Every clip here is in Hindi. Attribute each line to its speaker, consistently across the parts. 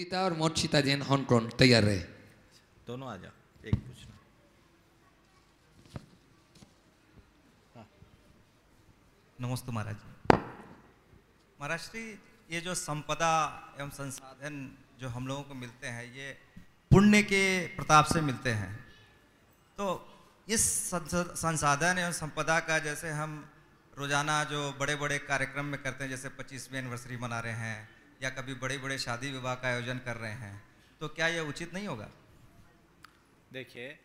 Speaker 1: मुदिता और मोर्शिता जैन हॉन्कॉन्ग तैयार रहे।
Speaker 2: दोनों आ जाओ, एक पूछना। हाँ।
Speaker 3: नमस्ते महाराज। महाराज श्री, ये जो संपदा एवं संसाधन जो हम लोगों को मिलते हैं ये पुण्य के प्रताप से मिलते हैं, तो इस संसाधन एवं संपदा का जैसे हम रोजाना जो बड़े बड़े कार्यक्रम में करते हैं, जैसे 25वीं एनिवर्सरी मना रहे हैं या कभी बड़े बड़े शादी विवाह का आयोजन कर रहे हैं, तो क्या यह उचित नहीं होगा?
Speaker 2: देखिए,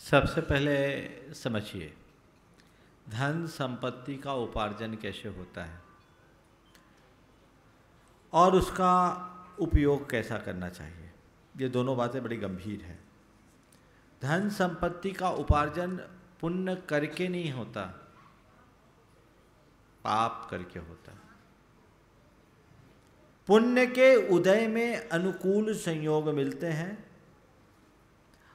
Speaker 2: सबसे पहले समझिए धन संपत्ति का उपार्जन कैसे होता है और उसका उपयोग कैसा करना चाहिए। ये दोनों बातें बड़ी गंभीर है। धन संपत्ति का उपार्जन पुण्य करके नहीं होता, पाप करके होता। पुण्य के उदय में अनुकूल संयोग मिलते हैं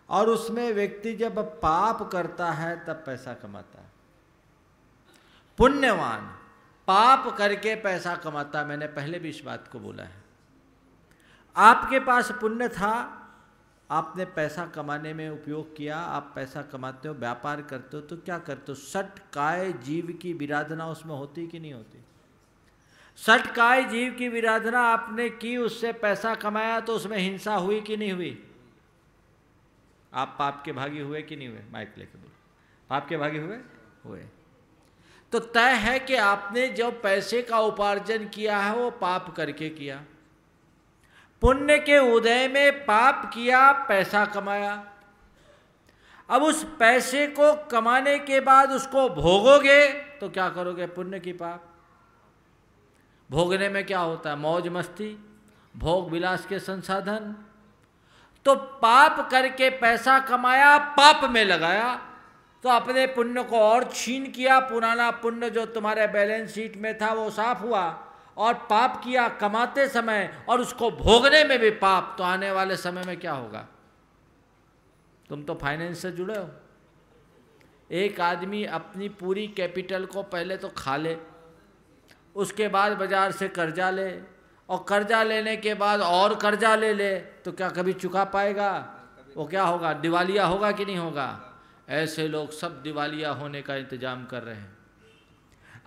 Speaker 2: और उसमें व्यक्ति जब पाप करता है तब पैसा कमाता है। पुण्यवान पाप करके पैसा कमाता। मैंने पहले भी इस बात को बोला है। आपके पास पुण्य था, आपने पैसा कमाने में उपयोग किया, आप पैसा कमाते हो, व्यापार करते हो, तो क्या करते हो? सट काय जीव की विराधना उसमें होती कि नहीं होती? सट काय जीव की विराधना आपने की, उससे पैसा कमाया, तो उसमें हिंसा हुई कि नहीं हुई? आप पाप के भागी हुए कि नहीं हुए? माइक लेके बोलो। पाप के भागी हुए? हुए। तो तय है कि आपने जो पैसे का उपार्जन किया है वो पाप करके किया। पुण्य के उदय में पाप किया, पैसा कमाया। अब उस पैसे को कमाने के बाद उसको भोगोगे तो क्या करोगे? पुण्य की पाप। भोगने में क्या होता है? मौज मस्ती, भोग विलास के संसाधन। तो पाप करके पैसा कमाया, पाप में लगाया, तो अपने पुण्य को और छीन किया। पुराना पुण्य जो तुम्हारे बैलेंस शीट में था वो साफ हुआ, और पाप किया कमाते समय और उसको भोगने में भी पाप। तो आने वाले समय में क्या होगा? तुम तो फाइनेंस से जुड़े हो। एक आदमी अपनी पूरी कैपिटल को पहले तो खा ले, उसके बाद बाजार से कर्जा ले, और कर्जा लेने के बाद और कर्जा ले, तो क्या कभी चुका पाएगा? वो क्या होगा? दिवालिया होगा कि नहीं होगा? ऐसे लोग सब दिवालिया होने का इंतजाम कर रहे हैं,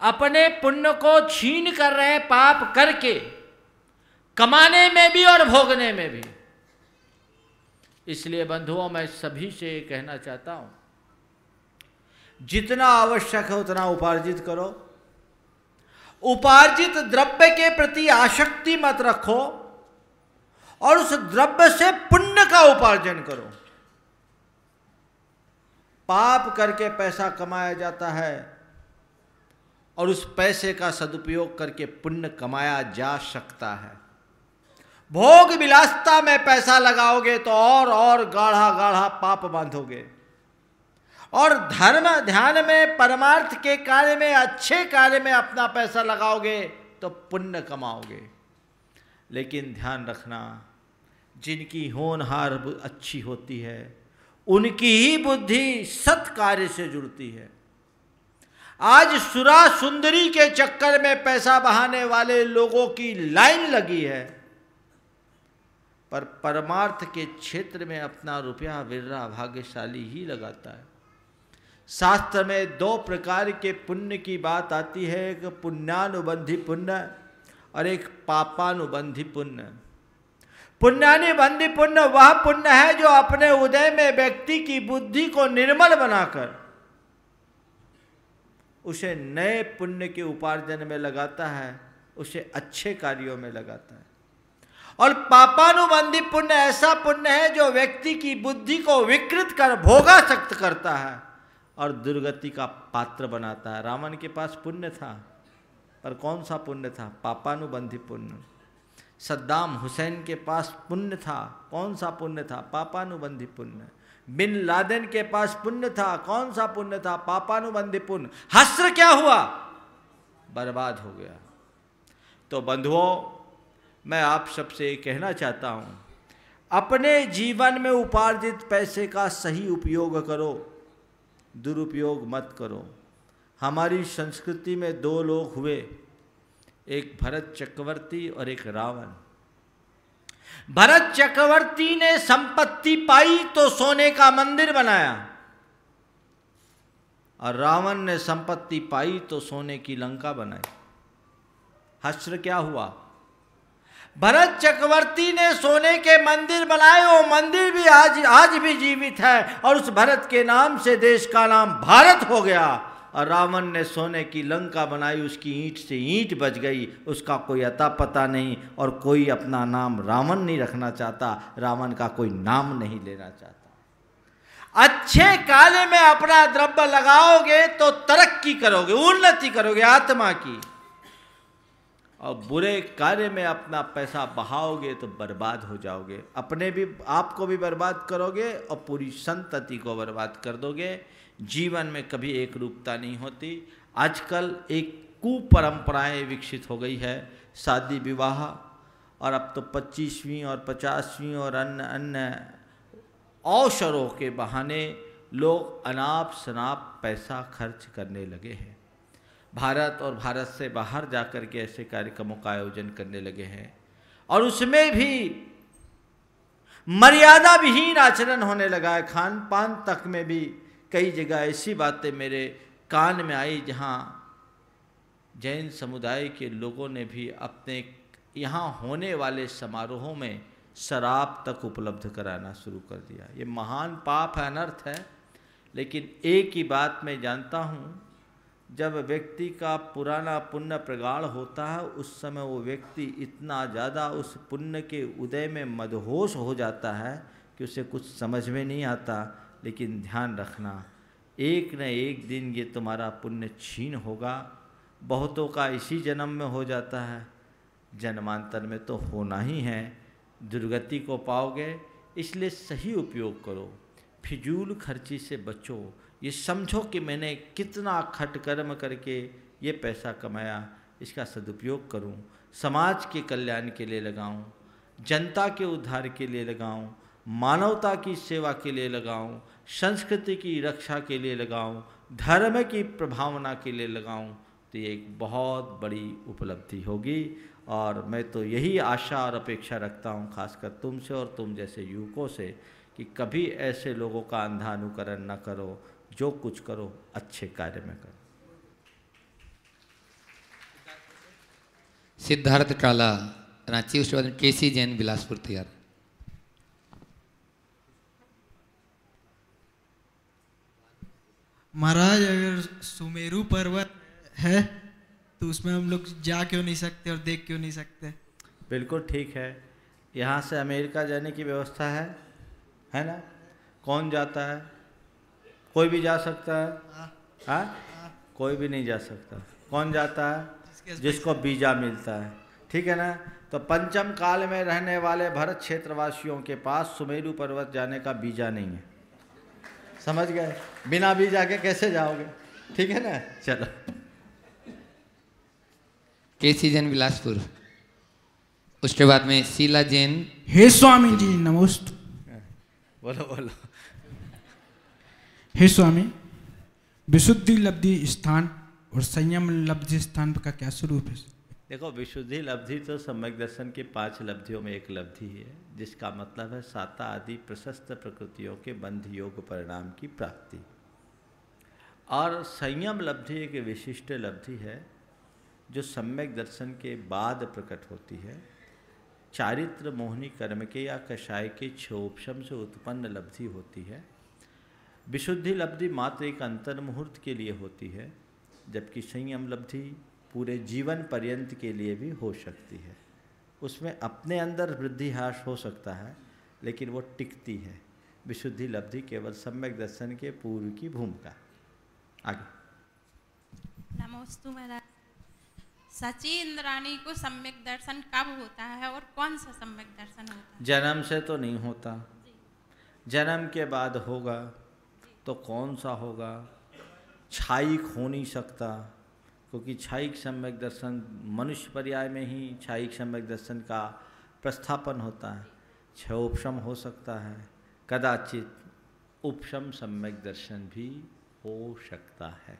Speaker 2: अपने पुण्य को छीन कर रहे हैं, पाप करके, कमाने में भी और भोगने में भी। इसलिए बंधुओं, मैं सभी से ये कहना चाहता हूं, जितना आवश्यक है उतना उपार्जित करो। उपार्जित द्रव्य के प्रति आसक्ति मत रखो और उस द्रव्य से पुण्य का उपार्जन करो। पाप करके पैसा कमाया जाता है और उस पैसे का सदुपयोग करके पुण्य कमाया जा सकता है। भोग विलासता में पैसा लगाओगे तो और गाढ़ा गाढ़ा पाप बांधोगे, और धर्म ध्यान में, परमार्थ के कार्य में, अच्छे कार्य में अपना पैसा लगाओगे तो पुण्य कमाओगे। लेकिन ध्यान रखना, जिनकी होनहार अच्छी होती है उनकी ही बुद्धि सत् कार्य से जुड़ती है। आज सुरा सुंदरी के चक्कर में पैसा बहाने वाले लोगों की लाइन लगी है, पर परमार्थ के क्षेत्र में अपना रुपया विर्रा भाग्यशाली ही लगाता है। शास्त्र में दो प्रकार के पुण्य की बात आती है, एक पुण्यानुबंधी पुण्य और एक पापानुबंधी पुण्य। पुण्यानुबंधी पुण्य वह पुण्य है जो अपने उदय में व्यक्ति की बुद्धि को निर्मल बनाकर उसे नए पुण्य के उपार्जन में लगाता है, उसे अच्छे कार्यों में लगाता है। और पापानुबंधी पुण्य ऐसा पुण्य है जो व्यक्ति की बुद्धि को विकृत कर भोगासक्त करता है और दुर्गति का पात्र बनाता है। रावण के पास पुण्य था, पर कौन सा पुण्य था? पापानुबंधी पुण्य। सद्दाम हुसैन के पास पुण्य था, कौन सा पुण्य था? पापानुबंधी पुण्य। बिन लादेन के पास पुण्य था, कौन सा पुण्य था? पापानुबंधी पुण्य। हश्र क्या हुआ? बर्बाद हो गया। तो बंधुओं, मैं आप सबसे कहना चाहता हूं, अपने जीवन में उपार्जित पैसे का सही उपयोग करो, दुरुपयोग मत करो। हमारी संस्कृति में दो लोग हुए, एक भरत चक्रवर्ती और एक रावण। भरत चक्रवर्ती ने संपत्ति पाई तो सोने का मंदिर बनाया, और रावण ने संपत्ति पाई तो सोने की लंका बनाई। हश्र क्या हुआ? भरत चक्रवर्ती ने सोने के मंदिर बनाए, वो मंदिर भी आज भी जीवित है, और उस भरत के नाम से देश का नाम भारत हो गया। और रावण ने सोने की लंका बनाई, उसकी ईंट से ईंट बच गई, उसका कोई अता पता नहीं, और कोई अपना नाम रावण नहीं रखना चाहता, रावण का कोई नाम नहीं लेना चाहता। अच्छे कार्य में अपना द्रव्य लगाओगे तो तरक्की करोगे, उन्नति करोगे आत्मा की, और बुरे कार्य में अपना पैसा बहाओगे तो बर्बाद हो जाओगे, अपने भी आपको भी बर्बाद करोगे और पूरी संतति को बर्बाद कर दोगे। जीवन में कभी एक रूपता नहीं होती। आजकल एक कुपरंपराएं विकसित हो गई है, शादी विवाह, और अब तो 25वीं और 50वीं और अन्य अवसरों के बहाने लोग अनाप शनाप पैसा खर्च करने लगे हैं। भारत और भारत से बाहर जाकर के ऐसे कार्यक्रमों का आयोजन करने लगे हैं, और उसमें भी मर्यादा विहीन आचरण होने लगा है। खान पान तक में भी कई जगह ऐसी बातें मेरे कान में आई जहां जैन समुदाय के लोगों ने भी अपने यहाँ होने वाले समारोहों में शराब तक उपलब्ध कराना शुरू कर दिया। ये महान पाप है, अनर्थ है। लेकिन एक ही बात मैं जानता हूँ, जब व्यक्ति का पुराना पुण्य प्रगाढ़ होता है, उस समय वो व्यक्ति इतना ज़्यादा उस पुण्य के उदय में मदहोश हो जाता है कि उसे कुछ समझ में नहीं आता। लेकिन ध्यान रखना, एक न एक दिन ये तुम्हारा पुण्य क्षीण होगा। बहुतों का इसी जन्म में हो जाता है, जन्मांतर में तो होना ही है, दुर्गति को पाओगे। इसलिए सही उपयोग करो, फिजूल खर्ची से बचो। ये समझो कि मैंने कितना खटकर्म करके ये पैसा कमाया, इसका सदुपयोग करूं, समाज के कल्याण के लिए लगाऊं, जनता के उद्धार के लिए लगाऊं, मानवता की सेवा के लिए लगाऊं, संस्कृति की रक्षा के लिए लगाऊं, धर्म की प्रभावना के लिए लगाऊं, तो ये एक बहुत बड़ी उपलब्धि होगी। और मैं तो यही आशा और अपेक्षा रखता हूं, खासकर तुमसे और तुम जैसे युवकों से, कि कभी ऐसे लोगों का अंधा अनुकरण न करो। जो कुछ करो अच्छे कार्य में करो।
Speaker 1: सिद्धार्थ काला रांची, उसके बाद केसी जैन बिलासपुर तैयार।
Speaker 4: महाराज, अगर सुमेरु पर्वत है तो उसमें हम लोग जा क्यों नहीं सकते और देख क्यों नहीं सकते?
Speaker 2: बिल्कुल ठीक है। यहाँ से अमेरिका जाने की व्यवस्था है ना? कौन जाता है? कोई भी जा सकता है? हाँ, कोई भी नहीं जा सकता। कौन जाता है? जिसको वीजा मिलता है, ठीक है ना? तो पंचम काल में रहने वाले भरत क्षेत्रवासियों के पास सुमेरु पर्वत जाने का वीजा नहीं है। समझ गए? बिना वीजा के कैसे जाओगे? ठीक है ना? चलो।
Speaker 1: केसी जैन बिलासपुर, उसके बाद में शीला जैन।
Speaker 4: हे स्वामी जी नमस्ते।
Speaker 2: बोलो बोलो।
Speaker 4: हे स्वामी, विशुद्धि लब्धि स्थान और संयम लब्धि स्थान का क्या स्वरूप है?
Speaker 2: देखो, विशुद्धि लब्धि तो सम्यक दर्शन की 5 लब्धियों में एक लब्धि है, जिसका मतलब है साता आदि प्रशस्त प्रकृतियों के बंध योग परिणाम की प्राप्ति। और संयम लब्धि एक विशिष्ट लब्धि है जो सम्यक दर्शन के बाद प्रकट होती है। चारित्र मोहनी कर्म के या कषाय के क्षोभशम से उत्पन्न लब्धि होती है। विशुद्धि लब्धि मात्र एक अंतर मुहूर्त के लिए होती है, जबकि संयम लब्धि पूरे जीवन पर्यंत के लिए भी हो सकती है। उसमें अपने अंदर वृद्धि ह्रास हो सकता है, लेकिन वो टिकती है। विशुद्धि लब्धि केवल सम्यक दर्शन के पूर्व की भूमिका। आगे।
Speaker 5: नमोस्तु महाराज। सची इंद्राणी को सम्यक दर्शन कब होता है और कौन सा सम्यक दर्शन होता है?
Speaker 2: जन्म से तो नहीं होता, जन्म के बाद होगा। तो कौन सा होगा? छायिक हो नहीं सकता, क्योंकि छायिक सम्यक दर्शन मनुष्य पर्याय में ही छायिक सम्यक दर्शन का प्रस्थापन होता है। क्षोभशम हो सकता है, कदाचित उपशम सम्यक दर्शन भी हो सकता है।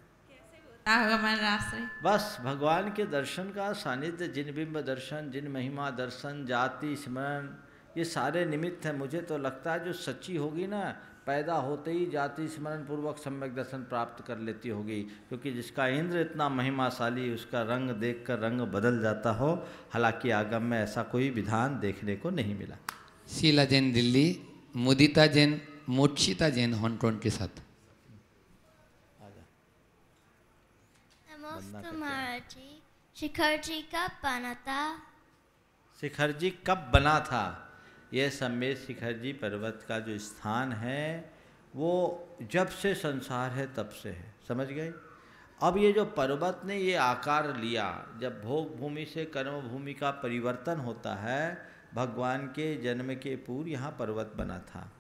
Speaker 2: बस भगवान के दर्शन का सानिध्य, जिन बिंब दर्शन, जिन महिमा दर्शन, जाति स्मरण, ये सारे निमित्त हैं। मुझे तो लगता है जो सच्ची होगी ना, पैदा होते ही जाति स्मरण पूर्वक सम्यक दर्शन प्राप्त कर लेती होगी, क्योंकि जिसका इंद्र इतना महिमाशाली, उसका रंग देखकर रंग बदल जाता हो। हालांकि आगम में ऐसा कोई विधान देखने को नहीं मिला।
Speaker 1: शीला जैन दिल्ली, मुदिता जैन, मोक्षिता जैन हॉन्टोन के साथ।
Speaker 6: नमस्ते महाराज जी, शिखर जी कब बना था?
Speaker 2: शिखर जी कब बना था? यह सम्मेद शिखर जी पर्वत का जो स्थान है वो जब से संसार है तब से है, समझ गए। अब ये जो पर्वत ने ये आकार लिया, जब भोग भूमि से कर्म भूमि का परिवर्तन होता है, भगवान के जन्म के पूर्व यहाँ पर्वत बना था।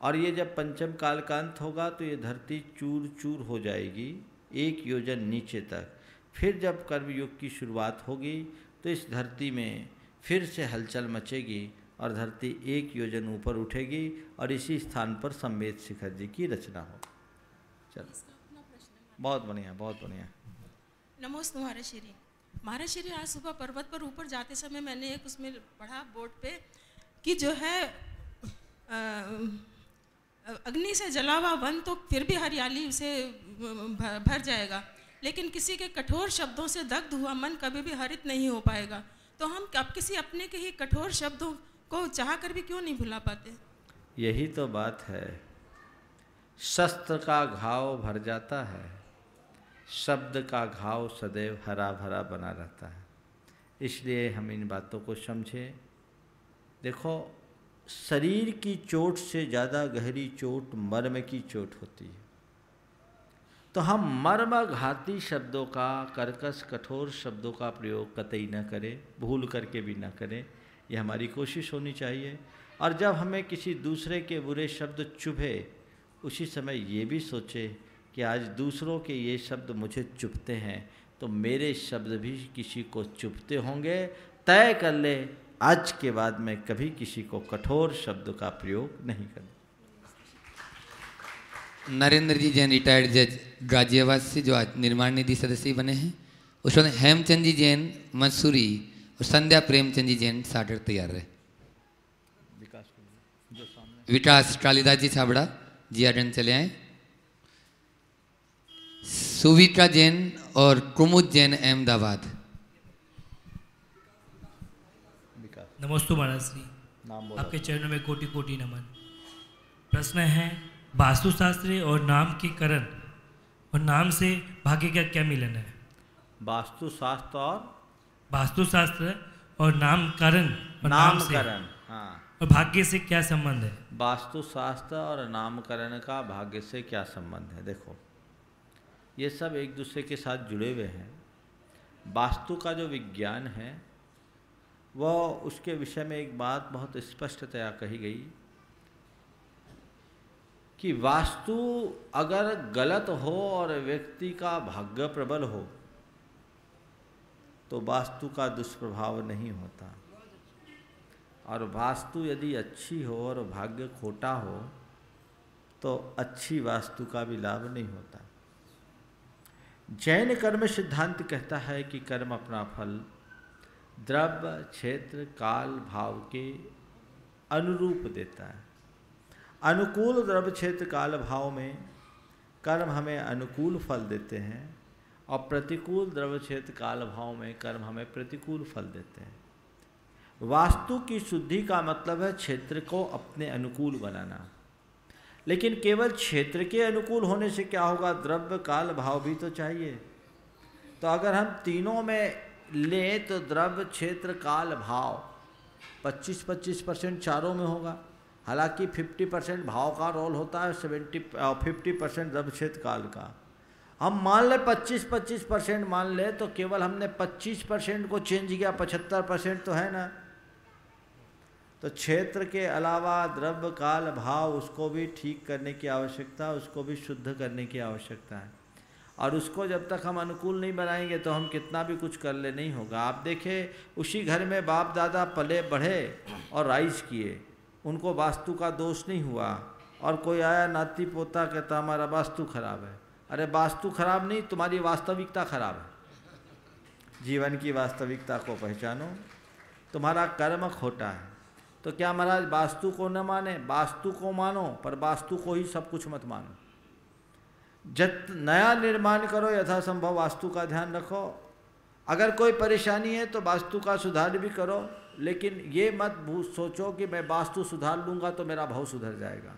Speaker 2: और ये जब पंचम काल का अंत होगा तो ये धरती चूर चूर हो जाएगी 1 योजन नीचे तक। फिर जब कर्मयुग की शुरुआत होगी तो इस धरती में फिर से हलचल मचेगी और धरती 1 योजन ऊपर उठेगी और इसी स्थान पर सम्मेद शिखर जी की रचना हो। चलो, बहुत बढ़िया, बहुत बढ़िया।
Speaker 7: नमोस्तु महाराज श्री। महाराज श्री, आज सुबह पर्वत पर ऊपर जाते समय मैंने एक उसमें पढ़ा बोर्ड पे कि जो है अग्नि से जला हुआ वन तो फिर भी हरियाली से भर जाएगा, लेकिन किसी के कठोर शब्दों से दग्ध हुआ मन कभी भी हरित नहीं हो पाएगा। तो हम अब किसी अपने के ही कठोर शब्दों को चाह कर भी क्यों नहीं भुला पाते?
Speaker 2: यही तो बात है। शस्त्र का घाव भर जाता है, शब्द का घाव सदैव हरा भरा बना रहता है। इसलिए हम इन बातों को समझें। देखो, शरीर की चोट से ज़्यादा गहरी चोट मर्म की चोट होती है। तो हम मर्मघाती शब्दों का, कर्कश कठोर शब्दों का प्रयोग कतई न करें, भूल करके भी न करें। ये हमारी कोशिश होनी चाहिए। और जब हमें किसी दूसरे के बुरे शब्द चुभे, उसी समय ये भी सोचे कि आज दूसरों के ये शब्द मुझे चुभते हैं तो मेरे शब्द भी किसी को चुभते होंगे। तय कर ले, आज के बाद मैं कभी किसी को कठोर शब्द का प्रयोग नहीं करूँ।
Speaker 1: नरेंद्र जी जैन रिटायर्ड जज गाजियाबाद से, जो आज निर्माण निधि सदस्य बने हैं। उसमें हेमचंद जी जैन मंसूरी और संध्या प्रेमचंद जी जैन साटर तैयार रहे। विकास कालिदास जी छाबड़ा जियाडन चले आए। सुविका जैन और कुमुद जैन अहमदाबाद।
Speaker 8: नमस्ते महाराज श्री, आपके चरणों में कोटि कोटि नमन। प्रश्न है, वास्तुशास्त्र और नाम के करण और नाम से भाग्य का क्या मिलन है? वास्तुशास्त्र और नामकरण और
Speaker 2: नामकरण, हाँ,
Speaker 8: और भाग्य से क्या संबंध है?
Speaker 2: वास्तुशास्त्र और नामकरण का भाग्य से क्या संबंध है? देखो, ये सब एक दूसरे के साथ जुड़े हुए हैं। वास्तु का जो विज्ञान है वह, उसके विषय में एक बात बहुत स्पष्टतया कही गई कि वास्तु अगर गलत हो और व्यक्ति का भाग्य प्रबल हो तो वास्तु का दुष्प्रभाव नहीं होता, और वास्तु यदि अच्छी हो और भाग्य खोटा हो तो अच्छी वास्तु का भी लाभ नहीं होता। जैन कर्म सिद्धांत कहता है कि कर्म अपना फल द्रव्य, क्षेत्र, काल, भाव के अनुरूप देता है। अनुकूल द्रव्य, क्षेत्र, काल, भाव में कर्म हमें अनुकूल फल देते हैं और प्रतिकूल द्रव्य, क्षेत्र, काल, भाव में कर्म हमें प्रतिकूल फल देते हैं। वास्तु की शुद्धि का मतलब है क्षेत्र को अपने अनुकूल बनाना। लेकिन केवल क्षेत्र के अनुकूल होने से क्या होगा? द्रव्य, काल, भाव भी तो चाहिए। तो अगर हम तीनों में लें तो द्रव्य, क्षेत्र, काल, भाव 25-25% चारों में होगा। हालांकि 50% भाव का रोल होता है, 50% द्रव्य, क्षेत्र, काल का। हम मान लें 25-25% मान लें तो केवल हमने 25% को चेंज किया, 75% तो है ना। तो क्षेत्र के अलावा द्रव्य, काल, भाव, उसको भी ठीक करने की आवश्यकता, उसको भी शुद्ध करने की आवश्यकता है। और उसको जब तक हम अनुकूल नहीं बनाएंगे तो हम कितना भी कुछ कर ले नहीं होगा। आप देखें, उसी घर में बाप दादा पले बढ़े और राइज किए, उनको वास्तु का दोष नहीं हुआ। और कोई आया नाती पोता कहता हमारा वास्तु खराब है। अरे वास्तु खराब नहीं, तुम्हारी वास्तविकता खराब है। जीवन की वास्तविकता को पहचानो। तुम्हारा कर्म खोटा है, तो क्या महाराज वास्तु को न माने? वास्तु को मानो, पर वास्तु को ही सब कुछ मत मानो। जब नया निर्माण करो यथासंभव वास्तु का ध्यान रखो। अगर कोई परेशानी है तो वास्तु का सुधार भी करो, लेकिन ये मत सोचो कि मैं वास्तु सुधार लूँगा तो मेरा भाव सुधर जाएगा।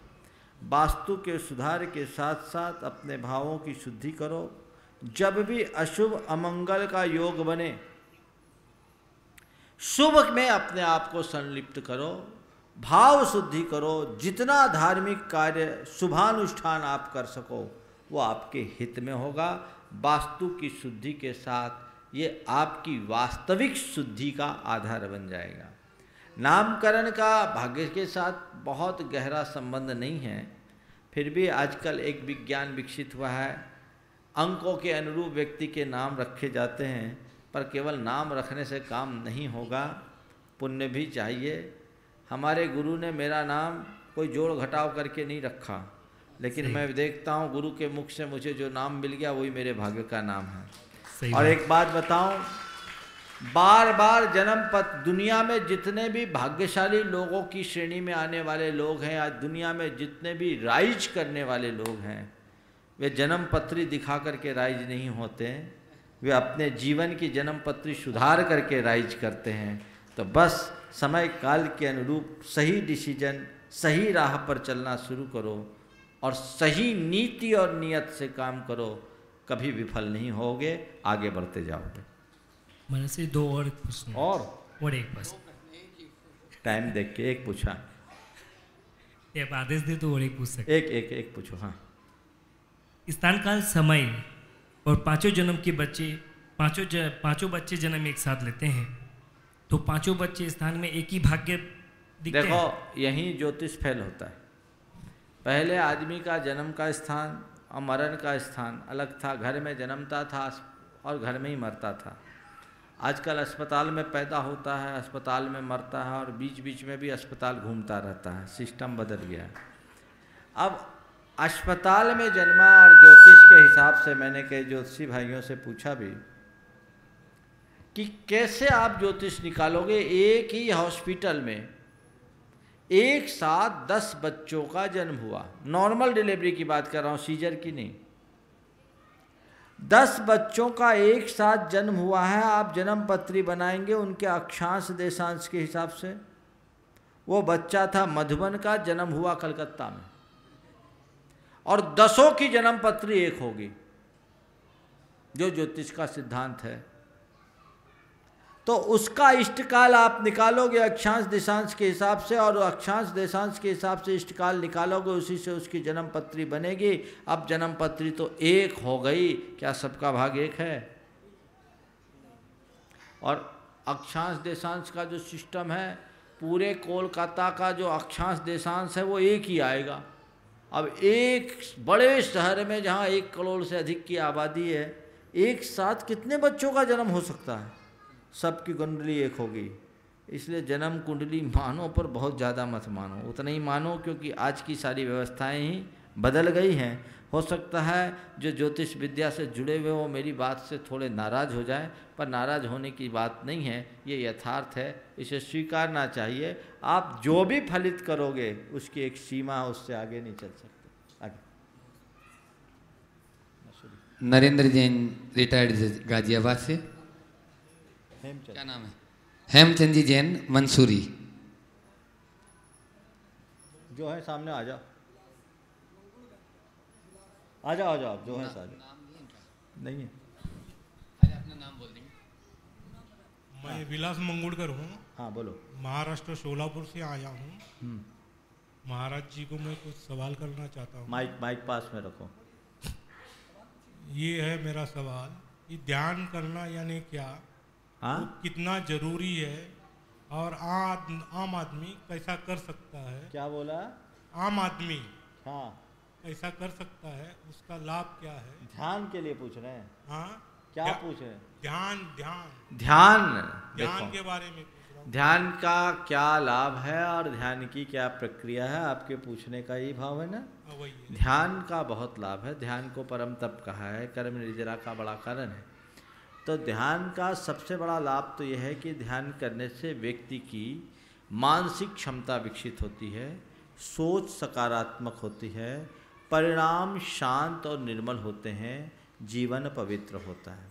Speaker 2: वास्तु के सुधार के साथ साथ अपने भावों की शुद्धि करो। जब भी अशुभ अमंगल का योग बने, शुभ में अपने आप को संलिप्त करो, भाव शुद्धि करो। जितना धार्मिक कार्य शुभानुष्ठान आप कर सको वो आपके हित में होगा। वास्तु की शुद्धि के साथ ये आपकी वास्तविक शुद्धि का आधार बन जाएगा। नामकरण का भाग्य के साथ बहुत गहरा संबंध नहीं है, फिर भी आजकल एक विज्ञान विकसित हुआ है। अंकों के अनुरूप व्यक्ति के नाम रखे जाते हैं, पर केवल नाम रखने से काम नहीं होगा, पुण्य भी चाहिए। हमारे गुरु ने मेरा नाम कोई जोड़ घटाव करके नहीं रखा, लेकिन मैं देखता हूँ गुरु के मुख से मुझे जो नाम मिल गया वही मेरे भाग्य का नाम है। और एक बात बताऊं, बार बार जन्म पत्र, दुनिया में जितने भी भाग्यशाली लोगों की श्रेणी में आने वाले लोग हैं, आज दुनिया में जितने भी राइज करने वाले लोग हैं, वे जन्म पत्री दिखा करके राइज नहीं होते हैं, वे अपने जीवन की जन्म पत्री सुधार करके राइज करते हैं। तो बस समय काल के अनुरूप सही डिसीजन, सही राह पर चलना शुरू करो और सही नीति और नियत से काम करो, कभी विफल नहीं होगे, आगे बढ़ते जाओगे।
Speaker 8: मैंने से दो और प्रश्न और एक बस
Speaker 2: टाइम देख के एक पूछा,
Speaker 8: आप आदेश दे तो और एक पूछ सकते।
Speaker 2: एक पूछो। हाँ,
Speaker 8: स्थान काल समय और पांचों जन्म के बच्चे, पांचों बच्चे जन्म एक साथ लेते हैं, तो पांचों बच्चे स्थान में एक ही भाग्य दिखते हैं।
Speaker 2: देखो, यहीं ज्योतिष फैल होता है। पहले आदमी का जन्म का स्थान और मरण का स्थान अलग था। घर में जन्मता था और घर में ही मरता था। आजकल अस्पताल में पैदा होता है, अस्पताल में मरता है और बीच बीच में भी अस्पताल घूमता रहता है। सिस्टम बदल गया है। अब अस्पताल में जन्मा और ज्योतिष के हिसाब से मैंने कई ज्योतिषी भाइयों से पूछा भी कि कैसे आप ज्योतिष निकालोगे। एक ही हॉस्पिटल में एक साथ 10 बच्चों का जन्म हुआ, नॉर्मल डिलीवरी की बात कर रहा हूँ, सीजर की नहीं। 10 बच्चों का एक साथ जन्म हुआ है। आप जन्म पत्री बनाएंगे उनके अक्षांश देशांश के हिसाब से। वो बच्चा था मधुबन का, जन्म हुआ कलकत्ता में, और 10 की जन्म पत्री एक होगी, जो ज्योतिष का सिद्धांत है। तो उसका इष्टकाल आप निकालोगे अक्षांश देशांश के हिसाब से, और अक्षांश देशांश के हिसाब से इष्टकाल निकालोगे, उसी से उसकी जन्म पत्री बनेगी। अब जन्म पत्री तो एक हो गई, क्या सबका भाग एक है? और अक्षांश देशांश का जो सिस्टम है, पूरे कोलकाता का जो अक्षांश देशांश है वो एक ही आएगा। अब एक बड़े शहर में जहाँ 1 करोड़ से अधिक की आबादी है, एक साथ कितने बच्चों का जन्म हो सकता है? सबकी कुंडली एक होगी। इसलिए जन्म कुंडली मानो पर बहुत ज़्यादा मत मानो, उतना ही मानो, क्योंकि आज की सारी व्यवस्थाएं ही बदल गई हैं। हो सकता है जो ज्योतिष विद्या से जुड़े हुए वो मेरी बात से थोड़े नाराज़ हो जाए, पर नाराज़ होने की बात नहीं है, ये यथार्थ है, इसे स्वीकारना चाहिए। आप जो भी फलित करोगे उसकी एक सीमा, उससे आगे नहीं चल सकते। आगे
Speaker 1: नरेंद्र जैन, रिटायर्ड जज, गाजियाबाद से। क्या नाम है? हेमचंद जी जैन, मंसूरी।
Speaker 2: जो है सामने आ जाओ, आ जाओ, आप जो है सामने। नहीं है,
Speaker 1: अपना नाम बोल देंगे।
Speaker 9: मैं विलास मंगुड़कर हूँ।
Speaker 2: हाँ बोलो।
Speaker 9: महाराष्ट्र सोलापुर से आया हूँ। महाराज जी को मैं कुछ सवाल करना चाहता हूँ।
Speaker 2: माइक पास में रखो।
Speaker 9: ये है मेरा सवाल कि ध्यान करना यानी क्या, तो कितना जरूरी है, और आम आदमी कैसा कर सकता है?
Speaker 2: क्या बोला?
Speaker 9: आम आदमी
Speaker 2: हाँ
Speaker 9: कैसा कर सकता है, उसका लाभ क्या है?
Speaker 2: ध्यान के लिए पूछ रहे हैं?
Speaker 9: हाँ,
Speaker 2: क्या पूछ रहे हैं?
Speaker 9: ध्यान के बारे में पूछ रहा हूँ।
Speaker 2: ध्यान का क्या लाभ है और ध्यान की क्या प्रक्रिया है, आपके पूछने का यही भाव है ना?
Speaker 9: वही है।
Speaker 2: ध्यान का बहुत लाभ है। ध्यान को परम तप कहा है, कर्म निर्जरा का बड़ा कारण है। तो ध्यान का सबसे बड़ा लाभ तो यह है कि ध्यान करने से व्यक्ति की मानसिक क्षमता विकसित होती है, सोच सकारात्मक होती है, परिणाम शांत और निर्मल होते हैं, जीवन पवित्र होता है।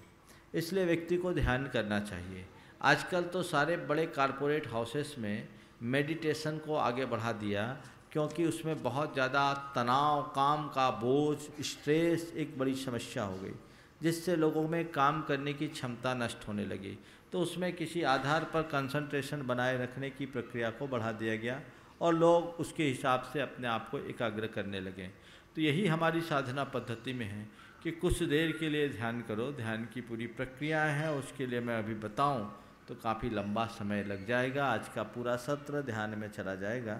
Speaker 2: इसलिए व्यक्ति को ध्यान करना चाहिए। आजकल तो सारे बड़े कारपोरेट हाउसेस में मेडिटेशन को आगे बढ़ा दिया, क्योंकि उसमें बहुत ज़्यादा तनाव, काम का बोझ, स्ट्रेस एक बड़ी समस्या हो गई, जिससे लोगों में काम करने की क्षमता नष्ट होने लगी। तो उसमें किसी आधार पर कंसंट्रेशन बनाए रखने की प्रक्रिया को बढ़ा दिया गया और लोग उसके हिसाब से अपने आप को एकाग्र करने लगे। तो यही हमारी साधना पद्धति में है कि कुछ देर के लिए ध्यान करो। ध्यान की पूरी प्रक्रिया है, उसके लिए मैं अभी बताऊं तो काफ़ी लंबा समय लग जाएगा। आज का पूरा सत्र ध्यान में चला जाएगा,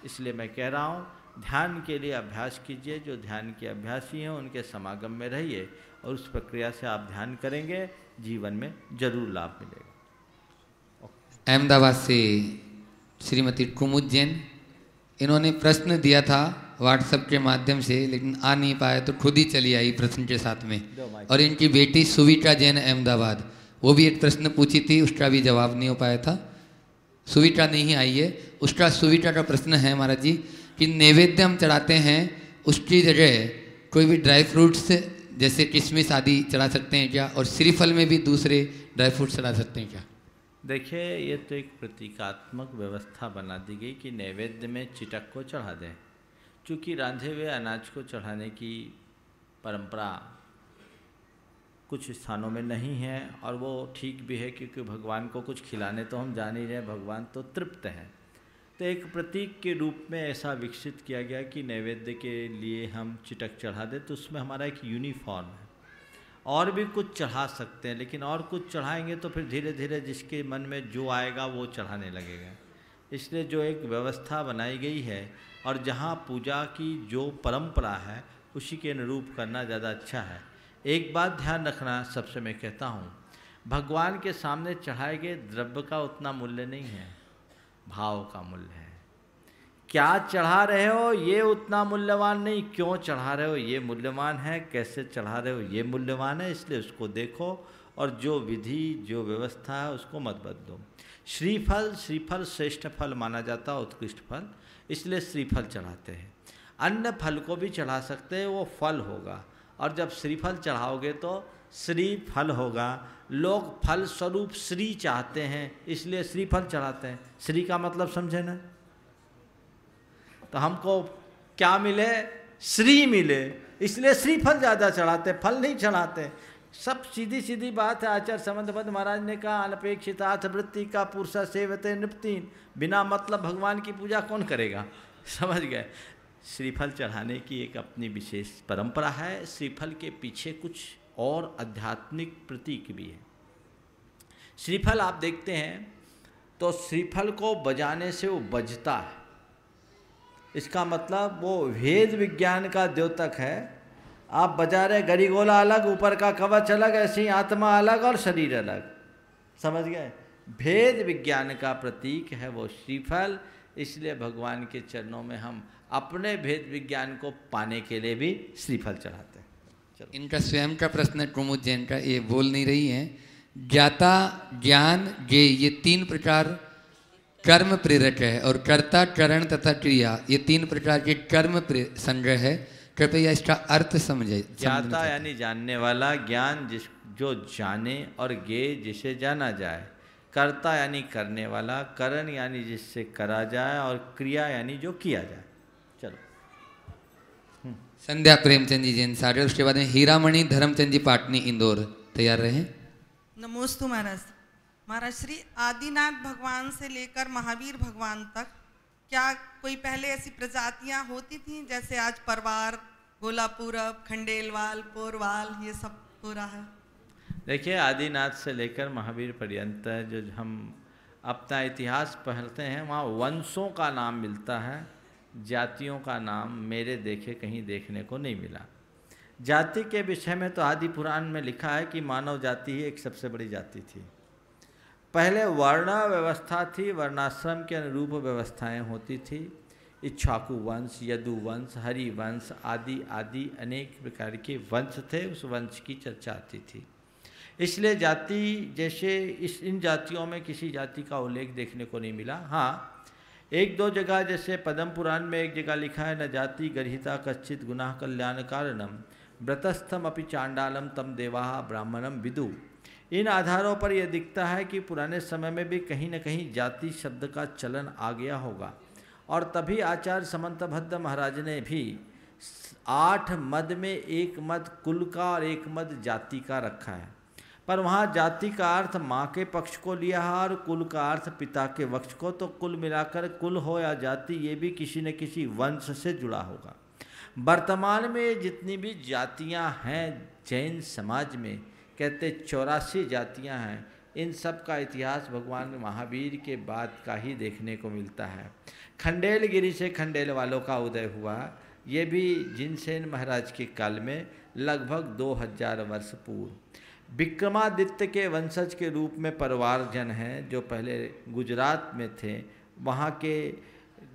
Speaker 2: इसलिए मैं कह रहा हूं ध्यान के लिए अभ्यास कीजिए। जो ध्यान के अभ्यासी हैं उनके समागम में रहिए और उस प्रक्रिया से आप ध्यान करेंगे, जीवन में जरूर लाभ मिलेगा।
Speaker 1: अहमदाबाद से श्रीमती कुमुद जैन, इन्होंने प्रश्न दिया था व्हाट्सएप के माध्यम से, लेकिन आ नहीं पाया तो खुद ही चली आई प्रश्न के साथ में। और इनकी बेटी सुविटा जैन अहमदाबाद, वो भी एक प्रश्न पूछी थी, उसका भी जवाब नहीं हो पाया था। सुविटा नहीं आई है, उसका सुविटा का प्रश्न है महाराज जी कि नैवेद्य हम चढ़ाते हैं, उसकी जगह कोई भी ड्राई फ्रूट्स जैसे किशमिश आदि चढ़ा सकते हैं क्या, और श्रीफल में भी दूसरे ड्राई फ्रूट्स चढ़ा सकते हैं क्या?
Speaker 2: देखिए, ये तो एक प्रतीकात्मक व्यवस्था बना दी गई कि नैवेद्य में चिटक को चढ़ा दें। चूँकि रांधे हुए अनाज को चढ़ाने की परंपरा कुछ स्थानों में नहीं है, और वो ठीक भी है, क्योंकि भगवान को कुछ खिलाने तो हम जान ही रहे, भगवान तो तृप्त हैं। तो एक प्रतीक के रूप में ऐसा विकसित किया गया कि नैवेद्य के लिए हम चिटक चढ़ा दें, तो उसमें हमारा एक यूनिफॉर्म है। और भी कुछ चढ़ा सकते हैं, लेकिन और कुछ चढ़ाएंगे तो फिर धीरे धीरे जिसके मन में जो आएगा वो चढ़ाने लगेगा। इसलिए जो एक व्यवस्था बनाई गई है और जहाँ पूजा की जो परंपरा है उसी के अनुरूप करना ज़्यादा अच्छा है। एक बात ध्यान रखना, सबसे मैं कहता हूँ, भगवान के सामने चढ़ाए गए द्रव्य का उतना मूल्य नहीं है, भाव का मूल्य है। क्या चढ़ा रहे हो ये उतना मूल्यवान नहीं, क्यों चढ़ा रहे हो ये मूल्यवान है, कैसे चढ़ा रहे हो ये मूल्यवान है। इसलिए उसको देखो और जो विधि जो व्यवस्था है उसको मत बदलो। श्रीफल श्रेष्ठ फल माना जाता है, उत्कृष्ट फल, इसलिए श्रीफल चढ़ाते हैं। अन्य फल को भी चढ़ा सकते हैं, वो फल होगा, और जब श्रीफल चढ़ाओगे तो श्री फल होगा। लोग फल स्वरूप श्री चाहते हैं, इसलिए श्रीफल चढ़ाते हैं। श्री का मतलब समझे ना, तो हमको क्या मिले, श्री मिले, इसलिए श्रीफल ज़्यादा चढ़ाते, फल नहीं चढ़ाते। सब सीधी सीधी बात है। आचार्य समंतपद महाराज ने कहा, अनपेक्षितार्थ वृत्ति का पुरुष सेवते नृपतीन, बिना मतलब भगवान की पूजा कौन करेगा, समझ गए। श्रीफल चढ़ाने की एक अपनी विशेष परंपरा है। श्रीफल के पीछे कुछ और आध्यात्मिक प्रतीक भी है। श्रीफल आप देखते हैं तो श्रीफल को बजाने से वो बजता है, इसका मतलब वो वेद विज्ञान का द्योतक है। आप बजा रहे, गरीगोला अलग, ऊपर का कवच अलग, ऐसे ही आत्मा अलग और शरीर अलग, समझ गए। भेद विज्ञान का प्रतीक है वो श्रीफल, इसलिए भगवान के चरणों में हम अपने भेद विज्ञान को पाने के लिए भी श्रीफल चढ़ाते हैं।
Speaker 1: इनका स्वयं का प्रश्न कुमुद जैन का, ये बोल नहीं रही हैं। ज्ञाता, ज्ञान, ज्ञेय, ये तीन प्रकार कर्म प्रेरक है, और कर्ता, करण तथा क्रिया, ये तीन प्रकार के कर्म संग्रह है। कृपया इसका अर्थ समझे।
Speaker 2: ज्ञाता यानी जानने वाला, ज्ञान जो जाने, और ज्ञेय जिसे जाना जाए। कर्ता यानी करने वाला, करण यानी जिससे करा जाए, और क्रिया यानी जो किया जाए। चलो
Speaker 1: संध्या प्रेमचंद जी जैन सागर, उसके बाद में हीरामणि धर्मचंद जी पाटनी इंदौर, तैयार रहे।
Speaker 10: नमोस्तु महाराज। महाराज श्री आदिनाथ भगवान से लेकर महावीर भगवान तक क्या कोई पहले ऐसी प्रजातियां होती थीं, जैसे आज परवार, गोलापूरब, खंडेलवाल, पोरवाल, ये सब हो रहा है?
Speaker 2: देखिए, आदिनाथ से लेकर महावीर पर्यंत जो हम अपना इतिहास पढ़ते हैं, वहाँ वंशों का नाम मिलता है, जातियों का नाम मेरे देखे कहीं देखने को नहीं मिला। जाति के विषय में तो आदि पुराण में लिखा है कि मानव जाति ही एक सबसे बड़ी जाति थी। पहले वर्ण व्यवस्था थी, वर्णाश्रम के अनुरूप व्यवस्थाएं होती थी। इक्ष्वाकु वंश, यदु वंश, हरि वंश आदि आदि अनेक प्रकार के वंश थे, उस वंश की चर्चा आती थी। इसलिए जाति जैसे इन जातियों में किसी जाति का उल्लेख देखने को नहीं मिला। हाँ, एक दो जगह जैसे पद्म पुराण में एक जगह लिखा है, न जाति गर्हिता कश्चित गुनाह कल्याण कारणम व्रतस्थम अपि चांडालम तम देवाः ब्राह्मणम विदु। इन आधारों पर यह दिखता है कि पुराने समय में भी कहीं न कहीं जाति शब्द का चलन आ गया होगा, और तभी आचार्य समंतभद्र महाराज ने भी 8 मद में एक मद कुल का और एक मद जाति का रखा है। पर वहाँ जाति का अर्थ माँ के पक्ष को लिया है और कुल का अर्थ पिता के पक्ष को, तो कुल मिलाकर कुल हो या जाति ये भी किसी न किसी वंश से जुड़ा होगा। वर्तमान में जितनी भी जातियाँ हैं जैन समाज में, कहते 84 जातियाँ हैं, इन सब का इतिहास भगवान महावीर के बाद का ही देखने को मिलता है। खंडेलगिरी से खंडेल वालों का उदय हुआ, ये भी जिनसेन महाराज के काल में लगभग 2000 वर्ष पूर्व। विक्रमादित्य के वंशज के रूप में परवारजन हैं जो पहले गुजरात में थे, वहाँ के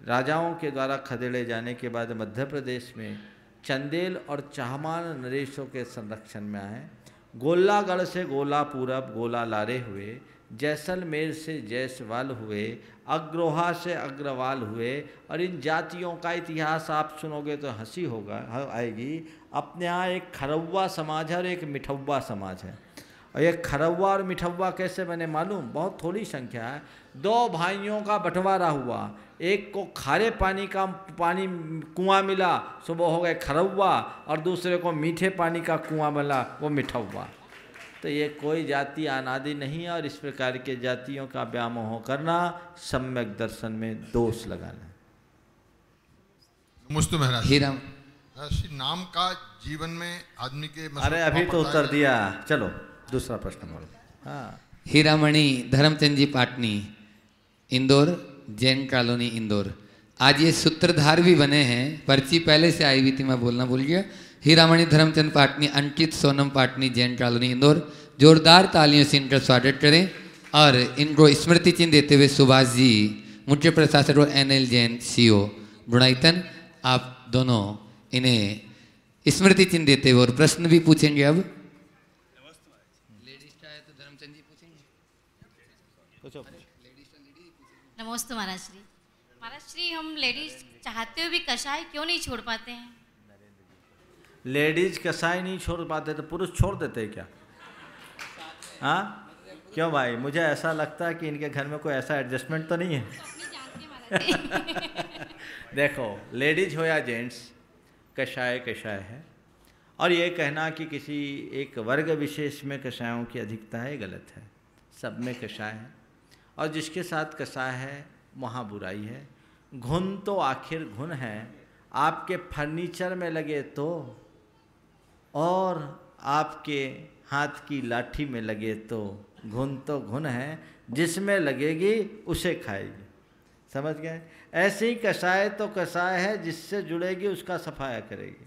Speaker 2: राजाओं के द्वारा खदेड़े जाने के बाद मध्य प्रदेश में चंदेल और चाहमान नरेशों के संरक्षण में आए। गोलागढ़ से गोला पूरब गोला लारे हुए, जैसलमेर से जैसवाल हुए, अग्रोहा से अग्रवाल हुए। और इन जातियों का इतिहास आप सुनोगे तो हंसी आएगी। अपने यहाँ एक खरौवा समाज है और एक मिठौवा समाज है, और ये खरौवा और मिठौवा कैसे बने मालूम? बहुत थोड़ी संख्या है। 2 भाइयों का बंटवारा हुआ, एक को खारे पानी का कुआं मिला, सुबह हो गए खरौवा, और दूसरे को मीठे पानी का कुआं मिला, वो मिठौवा। तो ये कोई जाति अनादि नहीं है, और इस प्रकार के जातियों का व्यामोह करना सम्यक दर्शन में दोष लगाना।
Speaker 11: मुस्तु महाराज
Speaker 1: हीरा
Speaker 11: नाम का जीवन में आदमी के,
Speaker 2: अरे अभी तो उत्तर दिया, चलो दूसरा प्रश्न बोलो। हाँ,
Speaker 1: हीरामणि धर्मचंद जी पाटनी, इंदौर, जैन कॉलोनी इंदौर। आज ये सूत्रधार भी बने हैं, पर्ची पहले से आई हुई थी, मैं बोलना भूल गया। हीरामणि धर्मचंद पाटनी, अंकित सोनम पाटनी, जैन कॉलोनी इंदौर। जोरदार तालियों से इनका स्वागत करें। और इनको स्मृति चिन्ह देते हुए सुभाष जी, मुख्य प्रशासक और NL जैन CO गुणायतन, आप दोनों इन्हें स्मृति चिन्ह देते हुए और प्रश्न भी पूछेंगे। अब
Speaker 12: नमस्ते महाराज श्री। महाराज श्री, हम लेडीज चाहते हुए भी कषाय क्यों नहीं छोड़ पाते हैं?
Speaker 2: लेडीज कसाई नहीं छोड़ पाते तो पुरुष छोड़ देते क्या? हाँ क्यों भाई? मुझे ऐसा लगता है कि इनके घर में कोई ऐसा एडजस्टमेंट तो नहीं है। देखो, लेडीज हो या जेंट्स, कषाय कषाय है, और ये कहना कि किसी एक वर्ग विशेष में कषायों की अधिकता है, गलत है। सब में कषाय है, और जिसके साथ कषाय है वहाँ बुराई है। घुन तो आखिर घुन है, आपके फर्नीचर में लगे तो, और आपके हाथ की लाठी में लगे तो, घुन तो घुन है, जिसमें लगेगी उसे खाएगी। समझ गए? ऐसे ही कषाय तो कषाय है, जिससे जुड़ेगी उसका सफाया करेगी।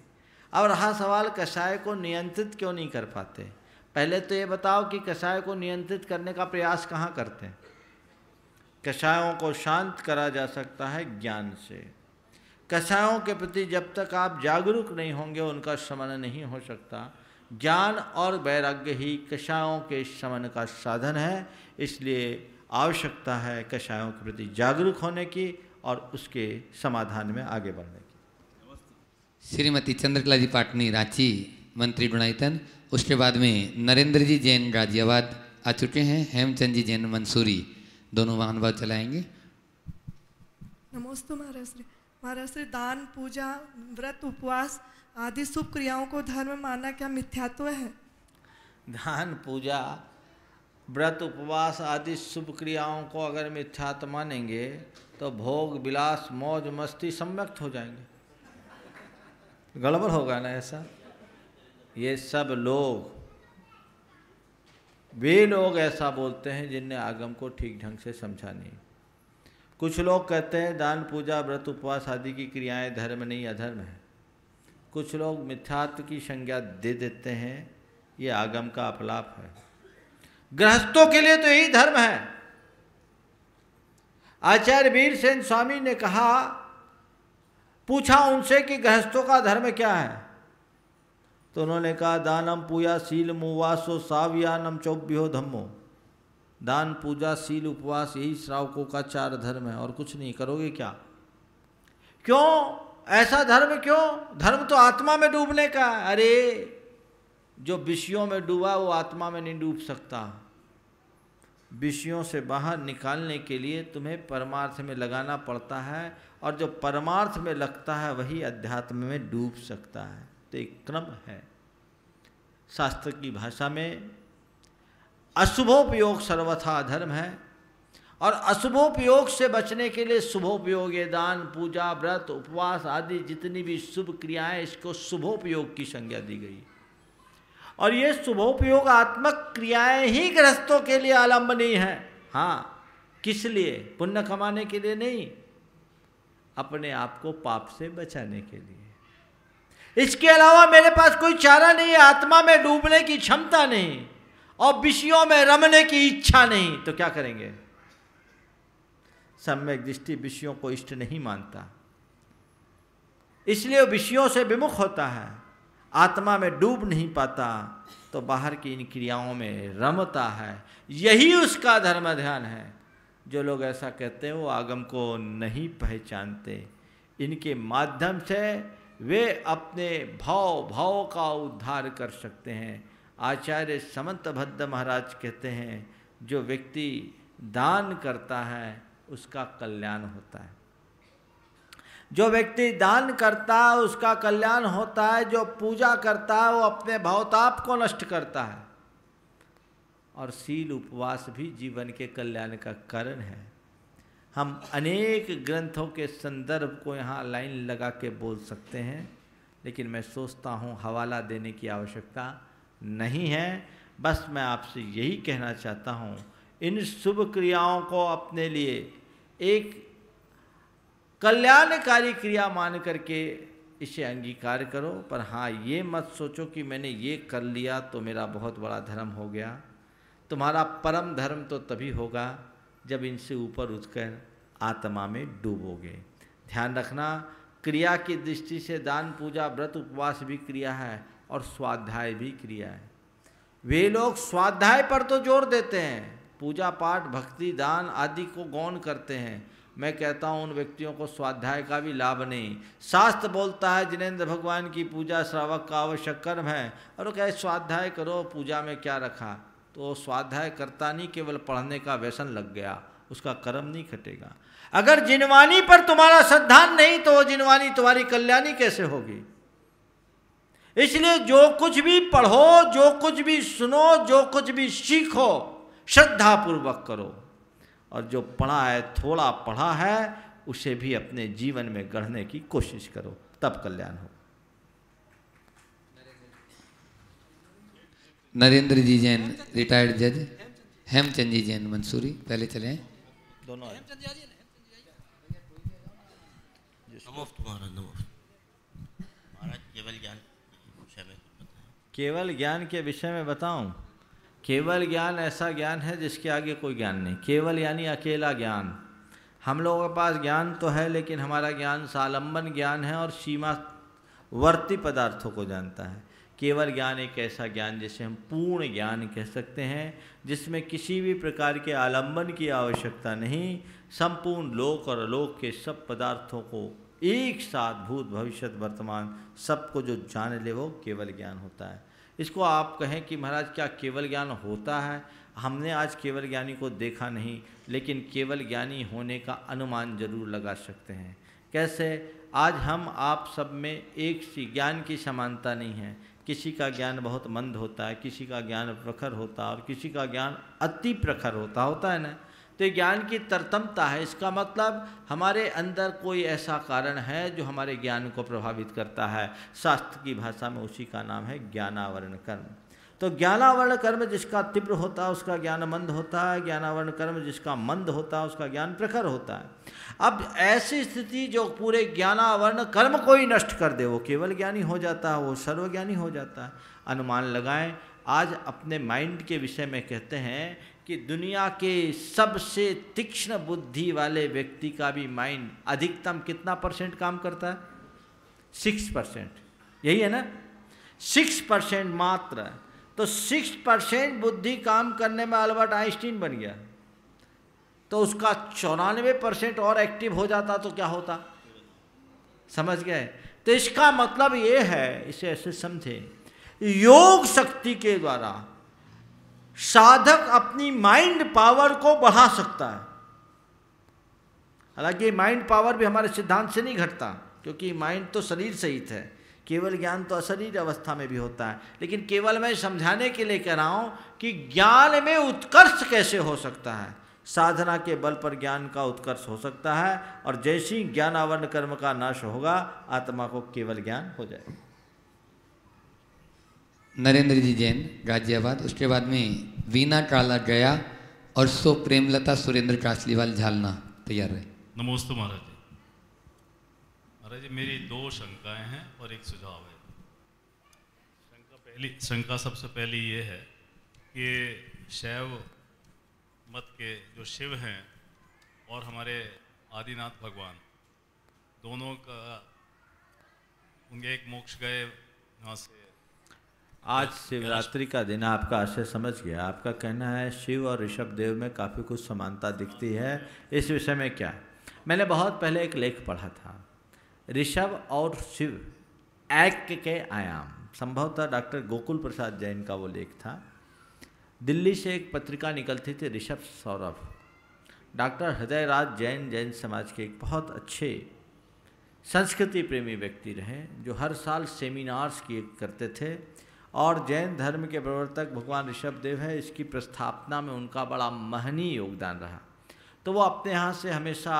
Speaker 2: अब रहा सवाल, कषाय को नियंत्रित क्यों नहीं कर पाते? पहले तो ये बताओ कि कषाय को नियंत्रित करने का प्रयास कहाँ करते हैं? कषायों को शांत करा जा सकता है ज्ञान से। कषायों के प्रति जब तक आप जागरूक नहीं होंगे उनका शमन नहीं हो सकता। ज्ञान और वैराग्य ही कषायों के शमन का साधन है। इसलिए आवश्यकता है कषायों के प्रति जागरूक होने की और उसके समाधान में आगे बढ़ने की।
Speaker 1: श्रीमती चंद्रकला जी पाटनी, रांची, मंत्री गुणायतन। उसके बाद में नरेंद्र जी जैन गाजियाबाद आ चुके हैं। हेमचंद जी जैन मंसूरी, दोनों महानुभाव चलाएंगे।
Speaker 13: नमस्ते महाराज श्री। महाराज श्री, दान, पूजा, व्रत, उपवास आदि शुभ क्रियाओं को धर्म मानना क्या मिथ्यात्व है?
Speaker 2: दान, पूजा, व्रत, उपवास आदि शुभ क्रियाओं को अगर मिथ्यात्व मानेंगे तो भोग विलास मौज मस्ती सम्यक्त हो जाएंगे। गड़बड़ होगा ना ऐसा? ये सब लोग, वे लोग ऐसा बोलते हैं जिनने आगम को ठीक ढंग से समझा नहीं। कुछ लोग कहते हैं दान, पूजा, व्रत, उपवास आदि की क्रियाएं धर्म नहीं अधर्म है। कुछ लोग मिथ्यात्व की संज्ञा दे देते हैं, ये आगम का अपलाप है। गृहस्थों के लिए तो यही धर्म है। आचार्य वीरसेन स्वामी ने कहा, पूछा उनसे कि गृहस्थों का धर्म क्या है, तो उन्होंने कहा दानम पूया शील मुवासो साव्यानम चौभ्यो धम्मो। दान, पूजा, शील, उपवास, यही श्रावकों का 4 धर्म है और कुछ नहीं। करोगे क्या? क्यों ऐसा धर्म क्यों? धर्म तो आत्मा में डूबने का है। अरे जो विषयों में डूबा वो आत्मा में नहीं डूब सकता। विषयों से बाहर निकालने के लिए तुम्हें परमार्थ में लगाना पड़ता है, और जो परमार्थ में लगता है वही अध्यात्म में डूब सकता है। तो एक क्रम है। शास्त्र की भाषा में अशुभोपयोग सर्वथा अधर्म है, और अशुभोपयोग से बचने के लिए शुभोपयोग, ये दान, पूजा, व्रत, उपवास आदि जितनी भी शुभ क्रियाएं, इसको शुभोपयोग की संज्ञा दी गई। और ये शुभोपयोग आत्मक क्रियाएं ही गृहस्थों के लिए आलंबनीय है। हाँ, किस लिए? पुण्य कमाने के लिए नहीं, अपने आप को पाप से बचाने के लिए। इसके अलावा मेरे पास कोई चारा नहीं है। आत्मा में डूबने की क्षमता नहीं और विषयों में रमने की इच्छा नहीं, तो क्या करेंगे? सम्यक दृष्टि विषयों को इष्ट नहीं मानता, इसलिए विषयों से विमुख होता है, आत्मा में डूब नहीं पाता, तो बाहर की इन क्रियाओं में रमता है। यही उसका धर्म ध्यान है। जो लोग ऐसा कहते हैं वो आगम को नहीं पहचानते। इनके माध्यम से वे अपने भाव का उद्धार कर सकते हैं। आचार्य समंतभद्र महाराज कहते हैं, जो व्यक्ति दान करता है उसका कल्याण होता है। जो व्यक्ति दान करता है उसका कल्याण होता है। जो पूजा करता है वो अपने भावताप को नष्ट करता है। और शील, उपवास भी जीवन के कल्याण का कारण है। हम अनेक ग्रंथों के संदर्भ को यहाँ लाइन लगा के बोल सकते हैं, लेकिन मैं सोचता हूँ हवाला देने की आवश्यकता नहीं है। बस मैं आपसे यही कहना चाहता हूँ, इन शुभ क्रियाओं को अपने लिए एक कल्याणकारी क्रिया मान करके इसे अंगीकार करो। पर हाँ, ये मत सोचो कि मैंने ये कर लिया तो मेरा बहुत बड़ा धर्म हो गया। तुम्हारा परम धर्म तो तभी होगा जब इनसे ऊपर उठकर आत्मा में डूबोगे। ध्यान रखना, क्रिया की दृष्टि से दान, पूजा, व्रत, उपवास भी क्रिया है और स्वाध्याय भी क्रिया है। वे लोग स्वाध्याय पर तो जोर देते हैं, पूजा पाठ, भक्ति, दान आदि को गौण करते हैं। मैं कहता हूँ उन व्यक्तियों को स्वाध्याय का भी लाभ नहीं। शास्त्र बोलता है जिनेंद्र भगवान की पूजा श्रावक का आवश्यक कर्म है, और वो कहे स्वाध्याय करो, पूजा में क्या रखा? तो स्वाध्याय करता नहीं, केवल पढ़ने का व्यसन लग गया, उसका कर्म नहीं खटेगा। अगर जिनवानी पर तुम्हारा श्रद्धान नहीं तो वो जिनवानी तुम्हारी कल्याणी कैसे होगी? इसलिए जो कुछ भी पढ़ो, जो कुछ भी सुनो, जो कुछ भी सीखो, श्रद्धापूर्वक करो। और जो पढ़ा है, थोड़ा पढ़ा है, उसे भी अपने जीवन में गढ़ने की कोशिश करो, तब कल्याण हो।
Speaker 1: नरेंद्र जी जैन, रिटायर्ड जज। हेमचंद जी जैन मंसूरी, पहले चले हैं।
Speaker 2: दोनों
Speaker 14: महाराज केवल ज्ञान के विषय में बताएं।
Speaker 2: केवल ज्ञान के विषय में बताऊं? केवल ज्ञान ऐसा ज्ञान है जिसके आगे कोई ज्ञान नहीं। केवल यानी अकेला ज्ञान। हम लोगों के पास ज्ञान तो है, लेकिन हमारा ज्ञान सालंबन ज्ञान है और सीमावर्ती पदार्थों को जानता है। केवल ज्ञान एक ऐसा ज्ञान जिसे हम पूर्ण ज्ञान कह सकते हैं, जिसमें किसी भी प्रकार के आलंबन की आवश्यकता नहीं। संपूर्ण लोक और अलोक के सब पदार्थों को एक साथ, भूत भविष्य वर्तमान, सबको जो जान ले वो केवल ज्ञान होता है। इसको आप कहें कि महाराज क्या केवल ज्ञान होता है? हमने आज केवल ज्ञानी को देखा नहीं, लेकिन केवल ज्ञानी होने का अनुमान जरूर लगा सकते हैं। कैसे? आज हम आप सब में एक सी ज्ञान की समानता नहीं है। किसी का ज्ञान बहुत मंद होता है, किसी का ज्ञान प्रखर होता है और किसी का ज्ञान अति प्रखर होता है ना। तो ये ज्ञान की तरतमता है। इसका मतलब हमारे अंदर कोई ऐसा कारण है जो हमारे ज्ञान को प्रभावित करता है। शास्त्र की भाषा में उसी का नाम है ज्ञानावरण कर्म। तो ज्ञानावरण कर्म जिसका तीव्र होता है उसका ज्ञान मंद होता है, ज्ञानावरण कर्म जिसका मंद होता है उसका ज्ञान प्रखर होता है। अब ऐसी स्थिति जो पूरे ज्ञानावरण कर्म को ही नष्ट कर दे, वो केवल ज्ञानी हो जाता है, वो सर्वज्ञानी हो जाता है। अनुमान लगाएं। आज अपने माइंड के विषय में कहते हैं कि दुनिया के सबसे तीक्ष्ण बुद्धि वाले व्यक्ति का भी माइंड अधिकतम कितना % काम करता है? 6%। यही है ना, 6% मात्र। तो 6% बुद्धि काम करने में अल्बर्ट आइंस्टीन बन गया, तो उसका 94% और एक्टिव हो जाता तो क्या होता, समझ गए। तो इसका मतलब ये है, इसे ऐसे समझे, योग शक्ति के द्वारा साधक अपनी माइंड पावर को बढ़ा सकता है। हालांकि माइंड पावर भी हमारे सिद्धांत से नहीं घटता, क्योंकि माइंड तो शरीर सहित है, केवल ज्ञान तो अशरीर अवस्था में भी होता है। लेकिन केवल मैं समझाने के लिए कह रहा हूं कि ज्ञान में उत्कर्ष कैसे हो सकता है। साधना के बल पर ज्ञान का उत्कर्ष हो सकता है, और जैसी ज्ञान आवरण कर्म का नाश होगा, आत्मा को केवल ज्ञान हो जाएगा।
Speaker 1: नरेंद्र जी जैन गाजियाबाद, उसके बाद में वीना काला गया और सो प्रेमलता सुरेंद्र कासलीवाल झालना तैयार रहे।
Speaker 15: नमस्ते महाराज जी। महाराज जी, मेरी 2 शंकाएं हैं और एक सुझाव है। शंका सबसे पहली ये है कि शैव मत के जो शिव हैं और हमारे आदिनाथ भगवान, दोनों का उनके एक मोक्ष गए वहाँ से।
Speaker 2: आज शिवरात्रि का दिन, आपका आशय समझ गया। आपका कहना है शिव और ऋषभ देव में काफ़ी कुछ समानता दिखती है। इस विषय में क्या है, मैंने बहुत पहले एक लेख पढ़ा था, ऋषभ और शिव ऐक्य के आयाम, संभवतः डॉक्टर गोकुल प्रसाद जैन का वो लेख था। दिल्ली से एक पत्रिका निकलती थी ऋषभ सौरभ। डॉक्टर हृदयराज जैन जैन समाज के एक बहुत अच्छे संस्कृति प्रेमी व्यक्ति रहे, जो हर साल सेमिनार्स किए करते थे, और जैन धर्म के प्रवर्तक भगवान ऋषभ देव है, इसकी प्रस्थापना में उनका बड़ा महनीय योगदान रहा। तो वो अपने यहाँ से हमेशा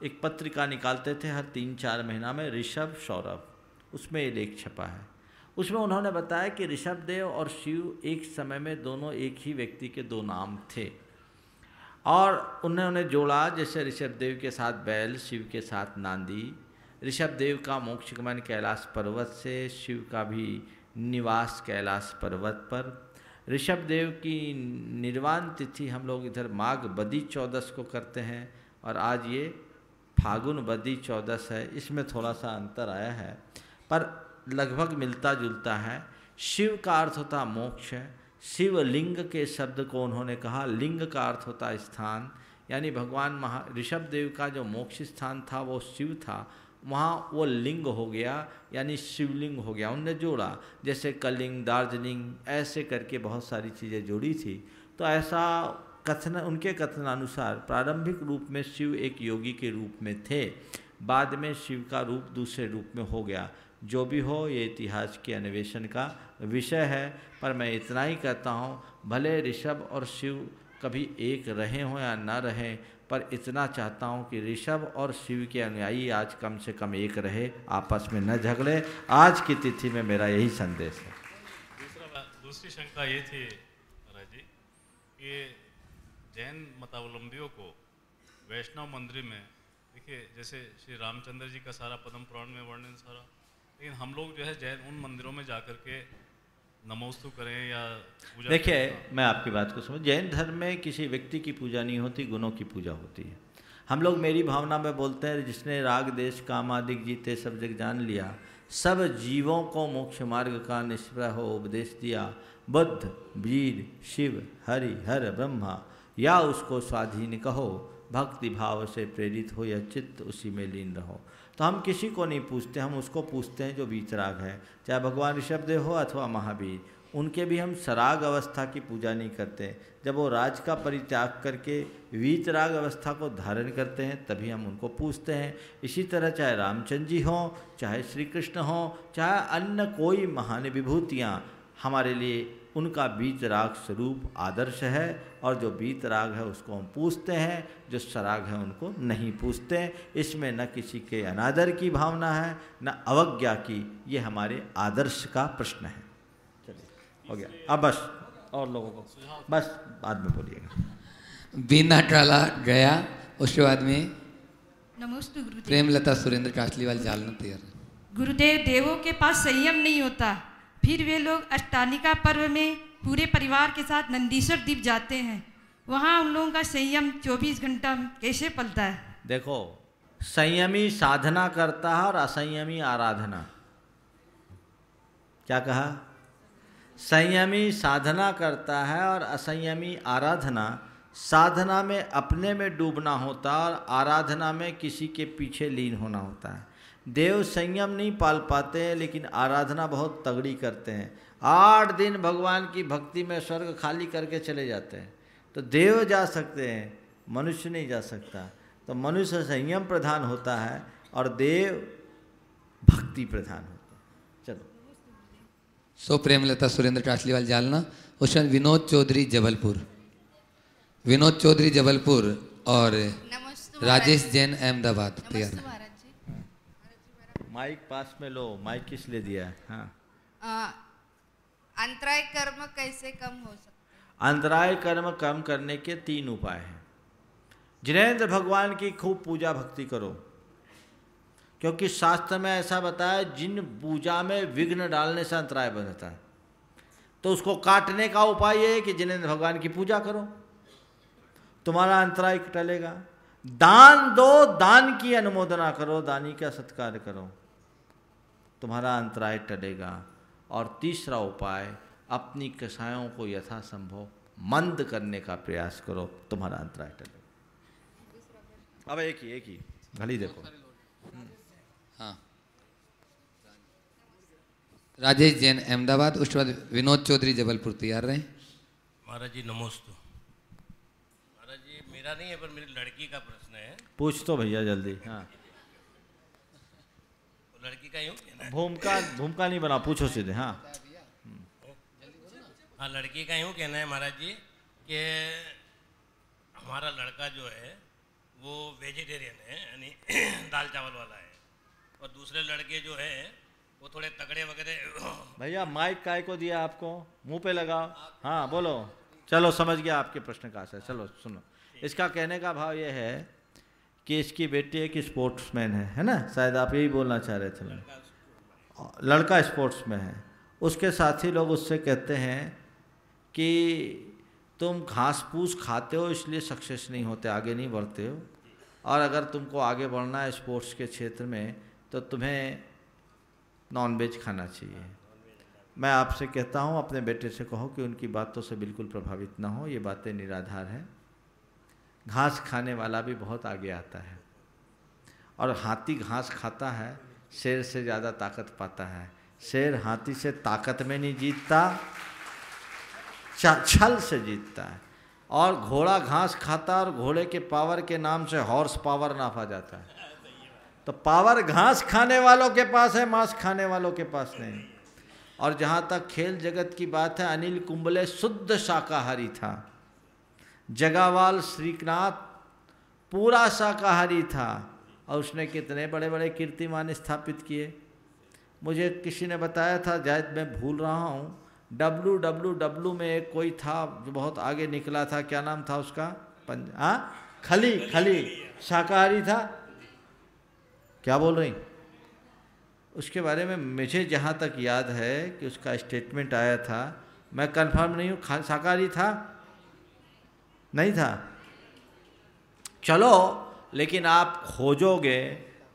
Speaker 2: एक पत्रिका निकालते थे हर 3-4 महीना में, ऋषभ सौरभ, उसमें ये लेख छपा है। उसमें उन्होंने बताया कि ऋषभ देव और शिव एक समय में दोनों एक ही व्यक्ति के 2 नाम थे, और उन्होंने जोड़ा, जैसे ऋषभ देव के साथ बैल, शिव के साथ नांदी। ऋषभ देव का मोक्षगमन कैलाश पर्वत से, शिव का भी निवास कैलाश पर्वत पर। ऋषभ देव की निर्वाण तिथि हम लोग इधर माघ बदी 14 को करते हैं, और आज ये फागुन बदी 14 है। इसमें थोड़ा सा अंतर आया है, पर लगभग मिलता जुलता है। शिव का अर्थ होता मोक्ष, शिवलिंग के शब्द को उन्होंने कहा, लिंग का अर्थ होता स्थान, यानी भगवान ऋषभ देव का जो मोक्ष स्थान था वो शिव था, वहाँ वो लिंग हो गया, यानी शिवलिंग हो गया। उनने जोड़ा, जैसे कलिंग, दार्जिलिंग, ऐसे करके बहुत सारी चीज़ें जोड़ी थी। तो ऐसा कथन, उनके कथनानुसार प्रारंभिक रूप में शिव एक योगी के रूप में थे, बाद में शिव का रूप दूसरे रूप में हो गया। जो भी हो, ये इतिहास के अन्वेषण का विषय है, पर मैं इतना ही कहता हूँ, भले ऋषभ और शिव कभी एक रहे हों या ना रहें, पर इतना चाहता हूँ कि ऋषभ और शिव के अनुयायी आज कम से कम एक रहे, आपस में न झगड़े। आज की तिथि में मेरा यही संदेश है।
Speaker 15: दूसरी शंका ये थी महाराज जी कि जैन मतावलंबियों को वैष्णव मंदिर में, देखिए जैसे श्री रामचंद्र जी का सारा पद्म पुराण में वर्णन सारा, लेकिन हम लोग जो है जैन उन मंदिरों में जाकर के नमोस्तु करें या पूजा।
Speaker 2: देखिए, मैं आपकी बात को समझ, जैन धर्म में किसी व्यक्ति की पूजा नहीं होती, गुणों की पूजा होती है। हम लोग मेरी भावना में बोलते हैं, जिसने राग देश काम आदिक जीते सब जग जान लिया, सब जीवों को मोक्ष मार्ग का निष्प्रह हो उपदेश दिया, बुद्ध, वीर, शिव, हरि, हर, ब्रह्मा, या उसको स्वाधीन कहो, भक्ति भाव से प्रेरित हो या चित्त उसी में लीन रहो। तो हम किसी को नहीं पूछते, हम उसको पूछते हैं जो वीतराग है, चाहे भगवान ऋषभदेव हो अथवा महावीर। उनके भी हम सराग अवस्था की पूजा नहीं करते। जब वो राज का परित्याग करके वीतराग अवस्था को धारण करते हैं, तभी हम उनको पूछते हैं। इसी तरह चाहे रामचंद्र जी हों, चाहे श्री कृष्ण हों, चाहे अन्य कोई महान विभूतियाँ, हमारे लिए उनका बीतराग स्वरूप आदर्श है, और जो बीतराग है उसको हम पूछते हैं, जो सराग है उनको नहीं पूछते हैं। इसमें न किसी के अनादर की भावना है, न अवज्ञा की, ये हमारे आदर्श का प्रश्न है। चलिए, हो गया। अब बस और लोगों को बस बाद में बोलिएगा।
Speaker 1: बीना टाला गया, उसके बाद में
Speaker 16: नमस्ते गुरुदेव।
Speaker 1: प्रेमलता सुरेंद्र कासलीवाल झालना तैयार।
Speaker 16: गुरुदेव, देवों के पास संयम नहीं होता, फिर वे लोग अष्टानिका पर्व में पूरे परिवार के साथ नंदीश्वर द्वीप जाते हैं, वहाँ उन लोगों का संयम 24 घंटा कैसे पलता है?
Speaker 2: देखो, संयमी साधना करता है और असंयमी आराधना। क्या कहा? संयमी साधना करता है और असंयमी आराधना। साधना में अपने में डूबना होता है और आराधना में किसी के पीछे लीन होना होता है। देव संयम नहीं पाल पाते हैं, लेकिन आराधना बहुत तगड़ी करते हैं। 8 दिन भगवान की भक्ति में स्वर्ग खाली करके चले जाते हैं। तो देव जा सकते हैं, मनुष्य नहीं जा सकता। तो मनुष्य संयम प्रधान होता है और देव भक्ति प्रधान होता है। चलो।
Speaker 1: सो प्रेमलता सुरेंद्र टासलीवाल जालना, उसमें विनोद चौधरी जबलपुर, विनोद चौधरी जबलपुर और राजेश जैन अहमदाबाद। तैयार।
Speaker 2: माइक पास में लो। माइक किस लिए दिया है? हाँ।
Speaker 17: अंतराय कर्म कैसे कम हो सकते?
Speaker 2: अंतराय कर्म कम करने के 3 उपाय हैं। जिनेंद्र भगवान की खूब पूजा भक्ति करो, क्योंकि शास्त्र में ऐसा बताया जिन पूजा में विघ्न डालने से अंतराय बनता है। तो उसको काटने का उपाय ये है कि जिनेंद्र भगवान की पूजा करो, तुम्हारा अंतराय टलेगा। दान दो, दान की अनुमोदना करो, दानी का सत्कार करो, तुम्हारा अंतराय टलेगा। और तीसरा उपाय, अपनी कसायों को यथासंभव मंद करने का प्रयास करो, तुम्हारा अंतराय टलेगा। अब एक ही घड़ी देखो।
Speaker 1: हाँ, राजेश जैन अहमदाबाद, उसके बाद विनोद चौधरी जबलपुर। तैयार रहे।
Speaker 14: महाराज जी नमस्ते। महाराज जी मेरा नहीं है, पर मेरी लड़की का प्रश्न है।
Speaker 2: पूछ तो भैया जल्दी। हाँ,
Speaker 14: लड़की का यूँ कहना है।
Speaker 2: भूमिका नहीं बना, पूछो सीधे। हाँ
Speaker 14: हाँ, लड़की का यूँ कहना है महाराज जी कि हमारा लड़का जो है वो वेजिटेरियन है, यानी दाल चावल वाला है, और दूसरे लड़के जो है वो थोड़े तगड़े वगैरह।
Speaker 2: भैया माइक काय को दिया आपको? मुंह पे लगाओ। हाँ बोलो। चलो समझ गया आपके प्रश्न का आशय। चलो सुनो। इसका कहने का भाव ये है कि इसकी बेटी एक स्पोर्ट्समैन है ना? शायद आप यही बोलना चाह रहे थे। लड़का स्पोर्ट्समैन है। उसके साथी लोग उससे कहते हैं कि तुम घास फूस खाते हो इसलिए सक्सेस नहीं होते, आगे नहीं बढ़ते हो, और अगर तुमको आगे बढ़ना है स्पोर्ट्स के क्षेत्र में तो तुम्हें नॉनवेज खाना चाहिए। मैं आपसे कहता हूँ अपने बेटे से कहो कि उनकी बातों से बिल्कुल प्रभावित ना हो, ये बातें निराधार हैं। घास खाने वाला भी बहुत आगे आता है, और हाथी घास खाता है, शेर से ज़्यादा ताकत पाता है। शेर हाथी से ताकत में नहीं जीतता, छल से जीतता है। और घोड़ा घास खाता और घोड़े के पावर के नाम से हॉर्स पावर नापा जाता है। तो पावर घास खाने वालों के पास है, मांस खाने वालों के पास नहीं। और जहाँ तक खेल जगत की बात है, अनिल कुंबले शुद्ध शाकाहारी था, जगावाल श्रीनाथ पूरा शाकाहारी था, और उसने कितने बड़े बड़े कीर्तिमान स्थापित किए। मुझे किसी ने बताया था, शायद मैं भूल रहा हूँ, WWW में एक कोई था जो बहुत आगे निकला था, क्या नाम था उसका? खली शाकाहारी था। क्या बोल रही? उसके बारे में मुझे जहाँ तक याद है कि उसका स्टेटमेंट आया था, मैं कंफर्म नहीं हूँ, शाकाहारी था नहीं था। चलो, लेकिन आप खोजोगे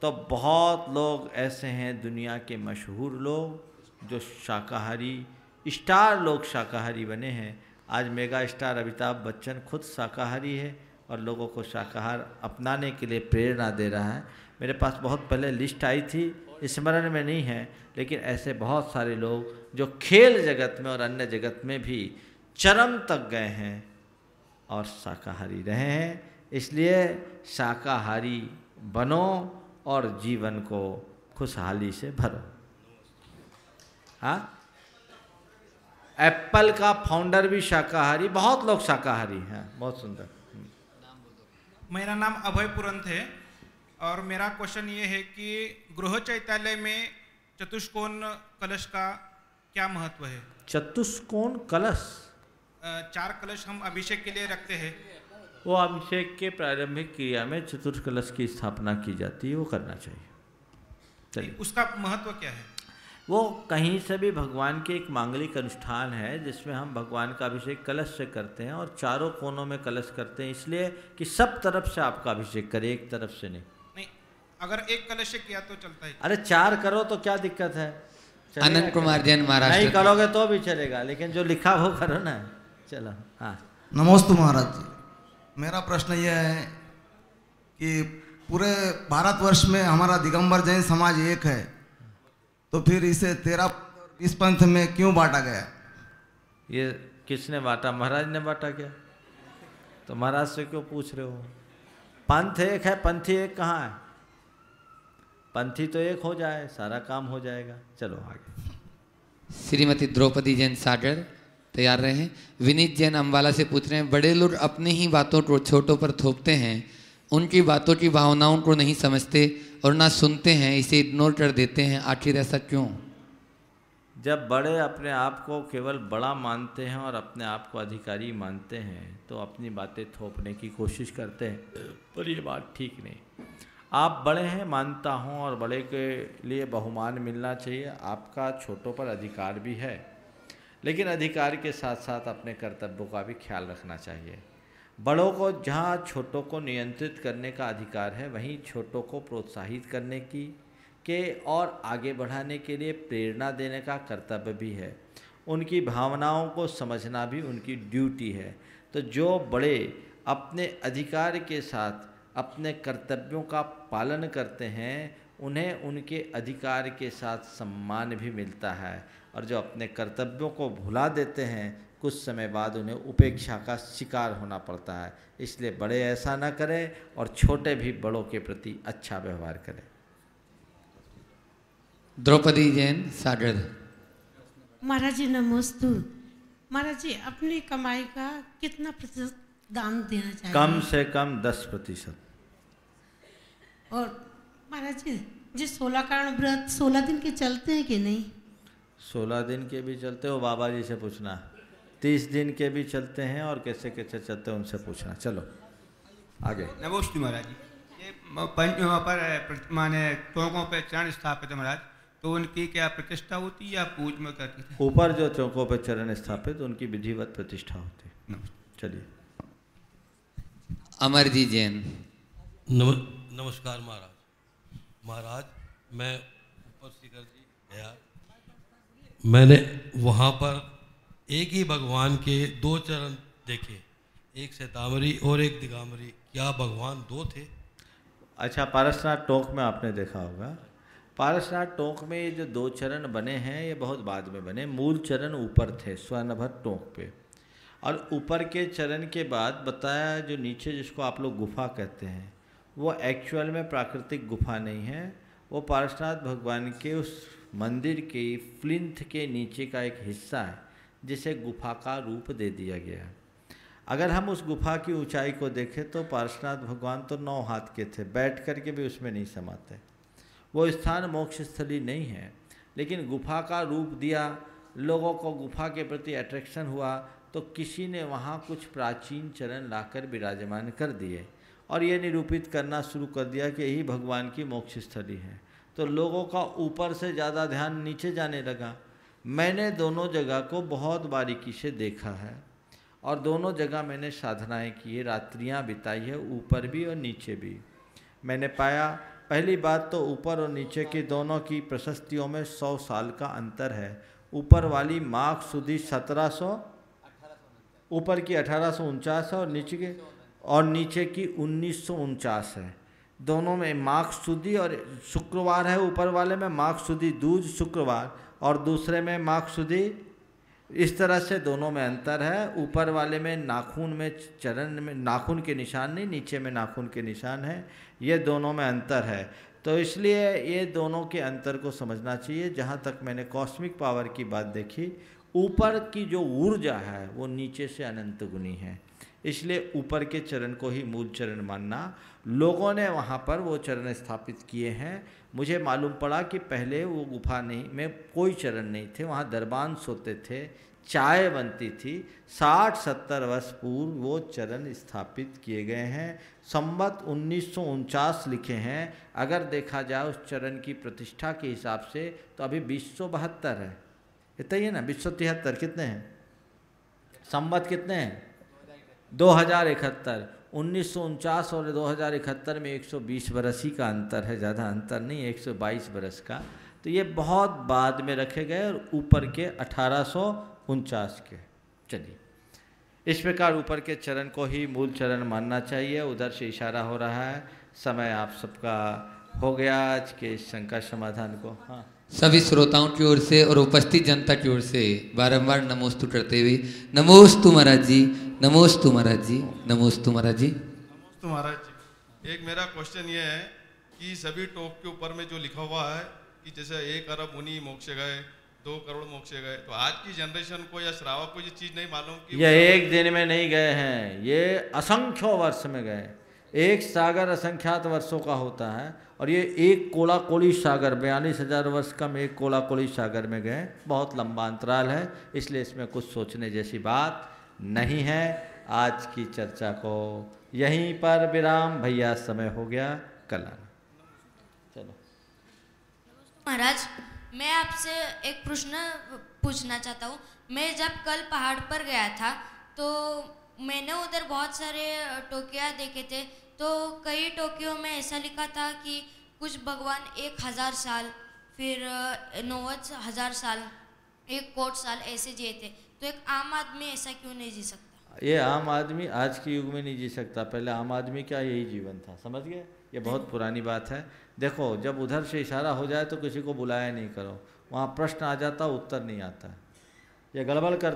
Speaker 2: तो बहुत लोग ऐसे हैं दुनिया के मशहूर लोग जो शाकाहारी, स्टार लोग शाकाहारी बने हैं। आज मेगा स्टार अमिताभ बच्चन खुद शाकाहारी है और लोगों को शाकाहार अपनाने के लिए प्रेरणा दे रहा है। मेरे पास बहुत पहले लिस्ट आई थी, स्मरण में नहीं है, लेकिन ऐसे बहुत सारे लोग जो खेल जगत में और अन्य जगत में भी चरम तक गए हैं और शाकाहारी रहे हैं। इसलिए शाकाहारी बनो और जीवन को खुशहाली से भरो। हाँ, एप्पल का फाउंडर भी शाकाहारी, बहुत लोग शाकाहारी हैं। बहुत सुंदर।
Speaker 18: मेरा नाम अभय पुरंत है और मेरा क्वेश्चन ये है कि गृह चैत्यालय में चतुष्कोण कलश का क्या महत्व है?
Speaker 2: चतुष्कोण कलश?
Speaker 18: 4 कलश हम अभिषेक के लिए रखते हैं।
Speaker 2: वो अभिषेक के प्रारंभिक क्रिया में चतुर्थ कलश की स्थापना की जाती है, वो करना चाहिए। चलिए,
Speaker 18: उसका महत्व क्या है?
Speaker 2: वो कहीं से भी भगवान के एक मांगलिक अनुष्ठान है जिसमें हम भगवान का अभिषेक कलश से करते हैं और चारों कोनों में कलश करते हैं, इसलिए कि सब तरफ से आपका अभिषेक करें, एक तरफ से नहीं।
Speaker 18: नहीं, अगर एक कलश से किया तो चलता है।
Speaker 2: अरे 4 करो तो क्या दिक्कत है?
Speaker 1: अनंत कुमार जैन महाराष्ट्र।
Speaker 2: नहीं करोगे तो भी चलेगा, लेकिन जो लिखा वो करो ना। चलो हाँ।
Speaker 19: नमस्ते महाराज जी, मेरा प्रश्न यह है कि पूरे भारतवर्ष में हमारा दिगंबर जैन समाज एक है, तो फिर इसे 13 इस पंथ में क्यों बांटा गया?
Speaker 2: ये किसने बांटा? महाराज ने बांटा क्या? तो महाराज से क्यों पूछ रहे हो? पंथ एक है, पंथी एक कहाँ है? पंथी तो एक हो जाए, सारा काम हो जाएगा। चलो आगे।
Speaker 1: श्रीमती द्रौपदी जैन सागर तैयार रहे। विनीत जैन अम्बाला से पूछ रहे हैं, बड़े लोग अपनी ही बातों को छोटों पर थोपते हैं, उनकी बातों की भावनाओं को नहीं समझते और ना सुनते हैं, इसे इग्नोर कर देते हैं, आखिर ऐसा क्यों?
Speaker 2: जब बड़े अपने आप को केवल बड़ा मानते हैं और अपने आप को अधिकारी मानते हैं तो अपनी बातें थोपने की कोशिश करते हैं, पर ये बात ठीक नहीं। आप बड़े हैं मानता हूँ और बड़े के लिए बहुमान मिलना चाहिए, आपका छोटों पर अधिकार भी है, लेकिन अधिकार के साथ साथ अपने कर्तव्यों का भी ख्याल रखना चाहिए। बड़ों को जहाँ छोटों को नियंत्रित करने का अधिकार है, वहीं छोटों को प्रोत्साहित करने के और आगे बढ़ाने के लिए प्रेरणा देने का कर्तव्य भी है। उनकी भावनाओं को समझना भी उनकी ड्यूटी है। तो जो बड़े अपने अधिकार के साथ अपने कर्तव्यों का पालन करते हैं, उन्हें उनके अधिकार के साथ सम्मान भी मिलता है, और जो अपने कर्तव्यों को भुला देते हैं, कुछ समय बाद उन्हें उपेक्षा का शिकार होना पड़ता है। इसलिए बड़े ऐसा न करें और छोटे भी बड़ों के प्रति अच्छा व्यवहार करें।
Speaker 1: द्रौपदी जैन सागर।
Speaker 20: महाराज जी नमोस्तु। महाराज जी अपनी कमाई का कितना प्रतिशत दान देना चाहिए?
Speaker 2: कम से कम 10%।
Speaker 20: और महाराज जी 16 कारण व्रत 16 दिन के चलते हैं कि नहीं?
Speaker 2: 16 दिन के भी चलते हो, बाबा जी से पूछना। 30 दिन के भी चलते हैं और कैसे कैसे चलते हैं उनसे पूछना। चलो आगे।
Speaker 21: नमस्ते महाराज जी, ये वहाँ पर माने टोकों पे चरण स्थापित है महाराज, तो उनकी क्या प्रतिष्ठा होती है या पूज में करती है?
Speaker 2: ऊपर जो चौकों पर चरण स्थापित, उनकी विधिवत प्रतिष्ठा होती है। चलिए।
Speaker 1: अमरजीत जैन।
Speaker 22: नमस्कार महाराज, मैं ऊपर शिखर जी गया, मैंने वहाँ पर एक ही भगवान के 2 चरण देखे, एक शतावरी और एक दिगंबरी। क्या भगवान 2 थे?
Speaker 2: अच्छा, पारसनाथ टोंक में आपने देखा होगा। पारसनाथ टोंक में ये जो 2 चरण बने हैं ये बहुत बाद में बने। मूल चरण ऊपर थे स्वर्णभर टोंक पे, और ऊपर के चरण के बाद बताया जो नीचे जिसको आप लोग गुफा कहते हैं, वो एक्चुअल में प्राकृतिक गुफा नहीं है, वो पारसनाथ भगवान के उस मंदिर के फ्लिंथ के नीचे का एक हिस्सा है जिसे गुफा का रूप दे दिया गया है। अगर हम उस गुफा की ऊंचाई को देखें तो पारसनाथ भगवान तो 9 हाथ के थे, बैठ कर के भी उसमें नहीं समाते। वो स्थान मोक्ष स्थली नहीं है, लेकिन गुफा का रूप दिया, लोगों को गुफा के प्रति अट्रैक्शन हुआ, तो किसी ने वहाँ कुछ प्राचीन चरण लाकर विराजमान कर दिए और ये निरूपित करना शुरू कर दिया कि यही भगवान की मोक्ष स्थली है। तो लोगों का ऊपर से ज़्यादा ध्यान नीचे जाने लगा। मैंने दोनों जगह को बहुत बारीकी से देखा है और दोनों जगह मैंने साधनाएं की है, रात्रियां बिताई है, ऊपर भी और नीचे भी। मैंने पाया, पहली बात तो ऊपर और नीचे की दोनों की प्रशस्तियों में 100 साल का अंतर है। ऊपर वाली मार्क सुधी 1700, ऊपर की 1849 है और नीचे की 1949 है। दोनों में मार्क सुधी, और शुक्रवार है ऊपर वाले में मार्क सुधी दूज शुक्रवार, और दूसरे में मार्क सुधी। इस तरह से दोनों में अंतर है। ऊपर वाले में नाखून में चरण में नाखून के निशान नहीं, नीचे में नाखून के निशान है। ये दोनों में अंतर है, तो इसलिए ये दोनों के अंतर को समझना चाहिए। जहाँ तक मैंने कॉस्मिक पावर की बात देखी, ऊपर की जो ऊर्जा है वो नीचे से अनंत गुनी है, इसलिए ऊपर के चरण को ही मूल चरण मानना। लोगों ने वहाँ पर वो चरण स्थापित किए हैं। मुझे मालूम पड़ा कि पहले वो गुफा नहीं में कोई चरण नहीं थे, वहाँ दरबान सोते थे, चाय बनती थी। 60-70 वर्ष पूर्व वो चरण स्थापित किए गए हैं। संवत 1949 लिखे हैं। अगर देखा जाए उस चरण की प्रतिष्ठा के हिसाब से तो अभी 2072 है, इतना ही है ना। 2073 कितने हैं? संवत कितने हैं? 2071। 1949 और 2071 में 120 बरस ही का अंतर है, ज़्यादा अंतर नहीं, 122 बरस का। तो ये बहुत बाद में रखे गए और ऊपर के 1849 के। चलिए, इस प्रकार ऊपर के चरण को ही मूल चरण मानना चाहिए। उधर से इशारा हो रहा है, समय आप सबका हो गया आज के इस शंका समाधान को। हाँ,
Speaker 1: सभी श्रोताओं की ओर से और उपस्थित जनता की ओर से बारंबार नमोस्तु करते हुए, नमोस्तु महाराज जी, नमोस्तु महाराज जी, नमोस्तु महाराज जी।
Speaker 3: नमोस्तु महाराज जी। एक मेरा क्वेश्चन ये है कि सभी टोप के ऊपर में जो लिखा हुआ है कि जैसे 1 अरब मुनि मोक्ष गए, 2 करोड़ मोक्ष गए, तो आज की जनरेशन को या श्रावक को ये चीज़ नहीं मालूम कि
Speaker 2: ये एक दिन में नहीं गए हैं, ये असंख्यों वर्ष में गए। एक सागर असंख्यात वर्षों का होता है और ये एक कोला कोली सागर 42,000 वर्ष कम एक कोला कोली सागर में गए। बहुत लंबा अंतराल है, इसलिए इसमें कुछ सोचने जैसी बात नहीं है। आज की चर्चा को यहीं पर विराम, भैया समय हो गया, कल आना। चलो
Speaker 6: महाराज, मैं आपसे एक प्रश्न पूछना चाहता हूँ। मैं जब कल पहाड़ पर गया था तो मैंने उधर बहुत सारे टोकिया देखे थे, तो कई टोकियों में ऐसा लिखा था कि कुछ भगवान 1000 साल, फिर 90,000 साल, 1 करोड़ साल ऐसे जिए थे। तो एक आम आदमी ऐसा क्यों नहीं जी सकता?
Speaker 2: ये आम आदमी आज के युग में नहीं जी सकता, पहले आम आदमी का यही जीवन था, समझ गए? ये बहुत पुरानी बात है। देखो, जब उधर से इशारा हो जाए तो किसी को बुलाया नहीं करो, वहाँ प्रश्न आ जाता, उत्तर नहीं आता। ये गड़बड़ कर